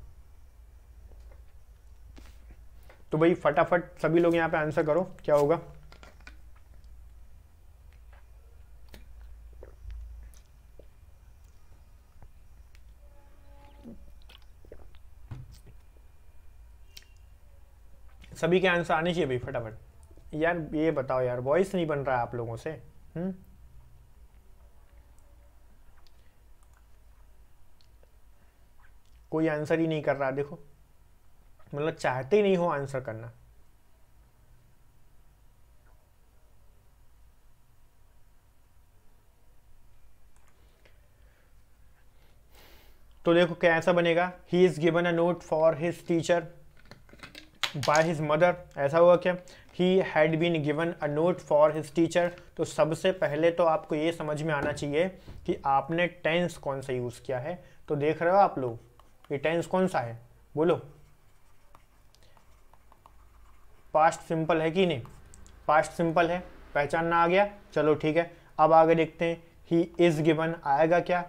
तो भाई फटाफट सभी लोग यहाँ पे आंसर करो, क्या होगा। सभी के आंसर आने चाहिए भाई फटाफट। यार ये बताओ यार, वॉइस नहीं बन रहा है आप लोगों से। कोई आंसर ही नहीं कर रहा, देखो, मतलब चाहते ही नहीं हो आंसर करना। तो देखो कैसा बनेगा, he is given a note for his teacher, by his mother, ऐसा हुआ क्या, he had been given a note for his teacher. तो सबसे पहले तो आपको ये समझ में आना चाहिए कि आपने टेंस कौन सा यूज़ किया है। तो देख रहे हो आप लोग, ये टेंस कौन सा है, बोलो। पास्ट सिंपल है कि नहीं, पास्ट सिंपल है, पहचानना आ गया। चलो ठीक है, अब आगे देखते हैं। ही इज गिवन आएगा क्या,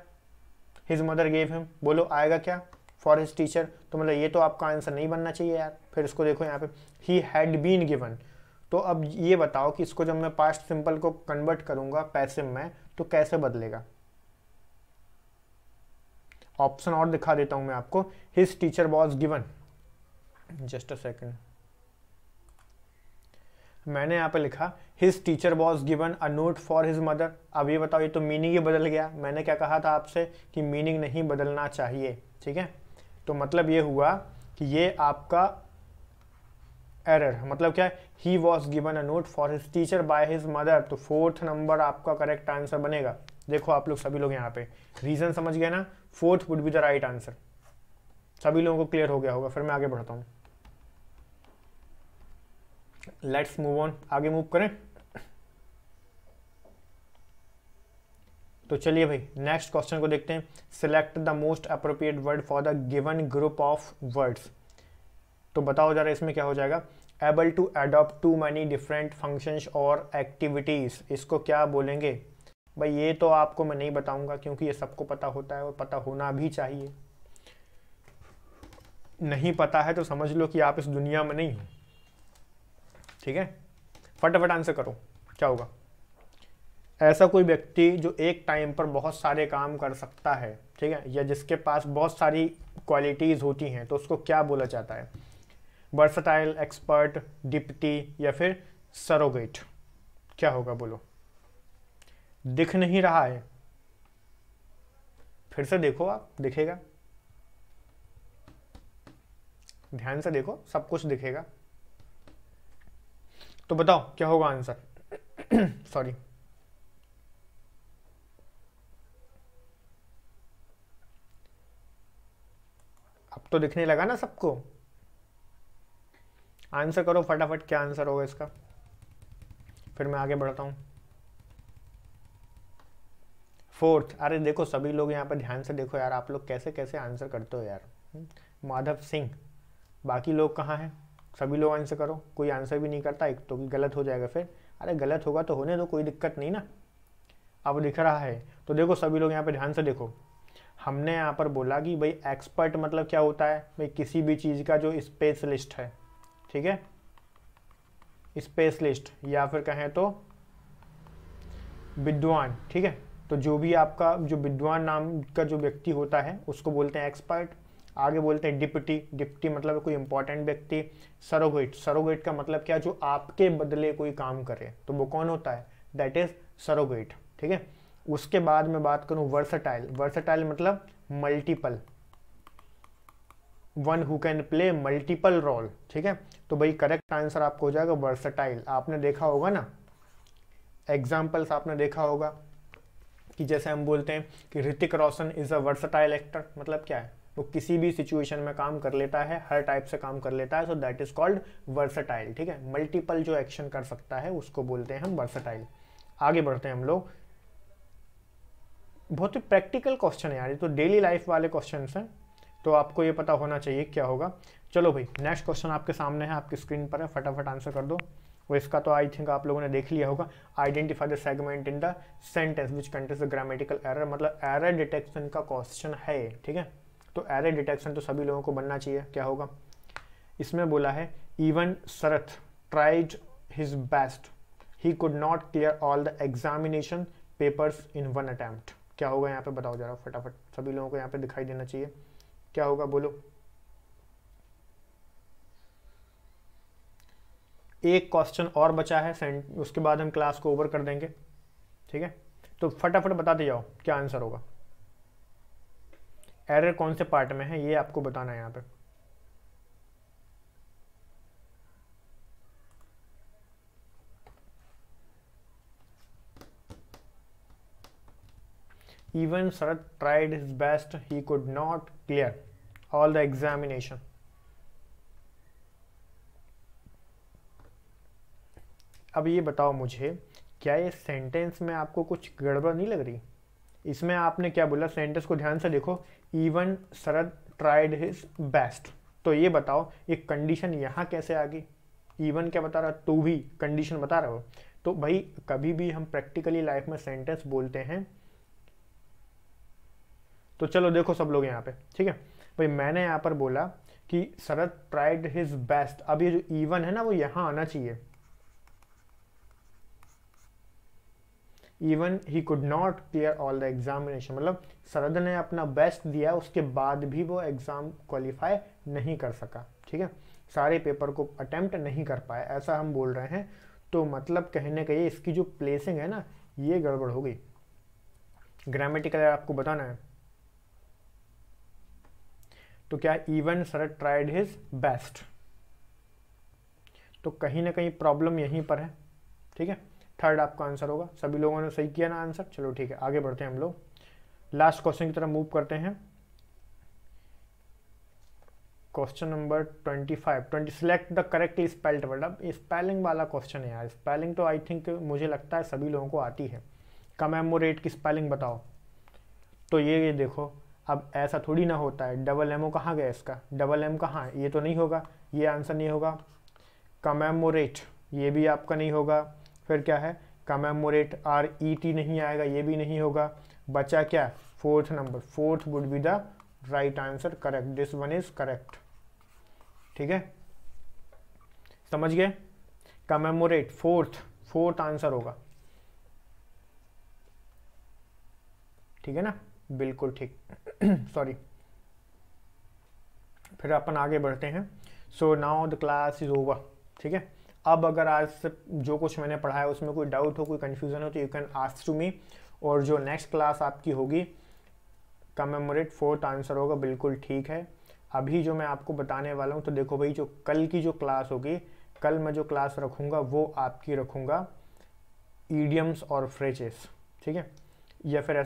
हिज मदर गेव हिम, बोलो आएगा क्या, फॉर हिज टीचर। तो मतलब ये तो आपका आंसर नहीं बनना चाहिए यार। फिर इसको देखो यहाँ पे, ही हैड बीन गिवन। तो अब ये बताओ कि इसको जब मैं पास्ट सिंपल को कन्वर्ट करूंगा पैसिव में तो कैसे बदलेगा। ऑप्शन और दिखा देता हूं मैं आपको। His teacher was given, just a second, मैंने यहाँ पे लिखा his teacher was given a note for his mother. अब ये बताओ, ये तो मीनिंग ही बदल गया। मैंने क्या कहा था आपसे कि मीनिंग नहीं बदलना चाहिए, ठीक है। तो मतलब ये हुआ कि ये आपका एरर, मतलब क्या है, he was given a note for his teacher by his mother. तो 4th नंबर आपका करेक्ट आंसर बनेगा। देखो आप लोग सभी लोग यहाँ पे रीजन समझ गए ना, 4th would be the right answer. सभी लोगों को क्लियर हो गया होगा। फिर मैं आगे बढ़ता हूँ, लेट्स मूव ऑन, आगे मूव करें। तो चलिए भाई नेक्स्ट क्वेश्चन को देखते हैं। Select the most appropriate word for the given group of words. तो बताओ जरा इसमें क्या हो जाएगा। Able to adopt to many different functions और एक्टिविटीज, इसको क्या बोलेंगे भाई। ये तो आपको मैं नहीं बताऊंगा क्योंकि ये सबको पता होता है और पता होना भी चाहिए। नहीं पता है तो समझ लो कि आप इस दुनिया में नहीं हो, ठीक है। फटाफट आंसर करो, क्या होगा। ऐसा कोई व्यक्ति जो एक टाइम पर बहुत सारे काम कर सकता है, ठीक है, या जिसके पास बहुत सारी क्वालिटीज होती हैं, तो उसको क्या बोला जाता है। वर्सटाइल, एक्सपर्ट, डिप्टी या फिर सरोगेट, क्या होगा बोलो। दिख नहीं रहा है, फिर से देखो, आप दिखेगा, ध्यान से देखो, सब कुछ दिखेगा। तो बताओ क्या होगा आंसर। सॉरी, अब तो दिखने लगा ना सबको। आंसर करो फटाफट, क्या आंसर होगा इसका, फिर मैं आगे बढ़ता हूं। 4th, अरे देखो सभी लोग यहाँ पर ध्यान से देखो यार, आप लोग कैसे कैसे आंसर करते हो यार। माधव सिंह, बाकी लोग कहाँ हैं, सभी लोग आंसर करो। कोई आंसर भी नहीं करता, एक तो गलत हो जाएगा फिर। अरे गलत होगा तो होने दो, कोई दिक्कत नहीं ना। अब दिख रहा है तो देखो सभी लोग यहाँ पे ध्यान से देखो। हमने यहाँ पर बोला कि भाई एक्सपर्ट मतलब क्या होता है भाई, किसी भी चीज़ का जो स्पेशलिस्ट है, ठीक है, स्पेशलिस्ट, या फिर कहें तो विद्वान, ठीक है। तो जो भी आपका जो विद्वान नाम का जो व्यक्ति होता है उसको बोलते हैं एक्सपर्ट। आगे बोलते हैं डिप्टी, डिप्टी मतलब कोई इंपॉर्टेंट व्यक्ति। सरोगेट, सरोगेट का मतलब क्या, जो आपके बदले कोई काम करे, तो वो कौन होता है, दैट इज सरोगेट, ठीक है। उसके बाद मैं बात करूं वर्सटाइल, वर्सटाइल मतलब multiple, one who can play multiple role, ठीक है। तो भाई करेक्ट आंसर आपको हो जाएगा वर्सटाइल। आपने देखा होगा ना एग्जाम्पल्स, आपने देखा होगा कि जैसे हम बोलते हैं कि Hrithik Roshan is a versatile actor, मतलब क्या है, वो किसी भी सिचुएशन में काम कर लेता है, हर टाइप से काम कर लेता है, so that is called versatile, ठीक है। मल्टीपल जो एक्शन कर सकता है उसको बोलते हैं हम वर्सटाइल। आगे बढ़ते हैं हम लोग। बहुत ही प्रैक्टिकल क्वेश्चन है यार, ये तो डेली लाइफ वाले क्वेश्चन हैं, तो आपको ये पता होना चाहिए क्या होगा। चलो भाई नेक्स्ट क्वेश्चन आपके सामने है, आपकी स्क्रीन पर है, फटाफट आंसर कर दो। और इसका तो आई थिंक आप लोगों ने देख लिया होगा। Identify the segment in the sentence which contains the grammatical error, मतलब एरर डिटेक्शन का क्वेश्चन है, ठीक है। तो एरर डिटेक्शन तो सभी लोगों को बनना चाहिए। क्या होगा इसमें, बोला है even Sharath tried his best, he could not clear all the examination papers in one attempt. क्या होगा यहाँ पे बताओ जरा फटाफट, सभी लोगों को यहाँ पे दिखाई देना चाहिए। क्या होगा बोलो। एक क्वेश्चन और बचा है, उसके बाद हम क्लास को ओवर कर देंगे, ठीक है। तो फटाफट बताते जाओ क्या आंसर होगा। एरर कौन से पार्ट में है ये आपको बताना है यहाँ पे। Even Sarath tried his best, he could not clear all the examination. अब ये बताओ मुझे, क्या ये सेंटेंस में आपको कुछ गड़बड़ नहीं लग रही? इसमें आपने क्या बोला, सेंटेंस को ध्यान से देखो, इवन शरद ट्राइड हिज बेस्ट। तो ये बताओ एक कंडीशन यहाँ कैसे आ गई? इवन क्या बता रहा, तू भी कंडीशन बता रहा हो। तो भाई कभी भी हम प्रैक्टिकली लाइफ में सेंटेंस बोलते हैं, तो चलो देखो सब लोग यहाँ पे, ठीक है भाई, मैंने यहाँ पर बोला कि शरद ट्राइड हिज बेस्ट। अब ये जो इवन है ना वो यहाँ आना चाहिए। Even he could not clear all the examination, मतलब शरद ने अपना बेस्ट दिया, उसके बाद भी वो एग्जाम क्वालिफाई नहीं कर सका, ठीक है, सारे पेपर को अटेम्प्ट नहीं कर पाया, ऐसा हम बोल रहे हैं। तो मतलब कहने का ये, इसकी जो प्लेसिंग है ना ये गड़बड़ हो गई। ग्रामेटिकल आपको बताना है। तो क्या इवन शरद ट्राइड हिज बेस्ट, तो कहीं ना कहीं प्रॉब्लम यहीं पर है, ठीक है। थर्ड आपका आंसर होगा। सभी लोगों ने सही किया ना आंसर। चलो ठीक है, आगे बढ़ते हैं हम लोग, लास्ट क्वेश्चन की तरफ मूव करते हैं। Question number 25 select the correct spelled word. अब स्पेलिंग वाला क्वेश्चन है यार, स्पेलिंग तो आई थिंक मुझे लगता है सभी लोगों को आती है। कमेमोरेट की स्पेलिंग बताओ। तो ये देखो, अब ऐसा थोड़ी ना होता है, डबल एमओ कहाँ गया इसका, डबल एम कहाँ है, ये तो नहीं होगा, ये आंसर नहीं होगा। कमेमोरेट ये भी आपका नहीं होगा। फिर क्या है, कमेमोरेट RET नहीं आएगा, ये भी नहीं होगा। बचा क्या, fourth number, fourth would be the right answer, correct, this one is correct, ठीक है, समझ गए। कमेमोरेट फोर्थ आंसर होगा, ठीक है ना, बिल्कुल ठीक। सॉरी। फिर अपन आगे बढ़ते हैं। So now the class is over, ठीक है। अब अगर आज से जो कुछ मैंने पढ़ा है उसमें कोई डाउट हो, कोई कंफ्यूजन हो, तो you can ask to me. और जो नेक्स्ट क्लास आपकी होगी, कमेमोरेट फोर्थ आंसर होगा, बिल्कुल ठीक है। अभी जो मैं आपको बताने वाला हूँ, तो देखो भाई, जो कल की जो क्लास होगी, कल मैं जो क्लास रखूँगा वो आपकी रखूँगा ईडियम्स और फ्रेजेस, ठीक है, या फिर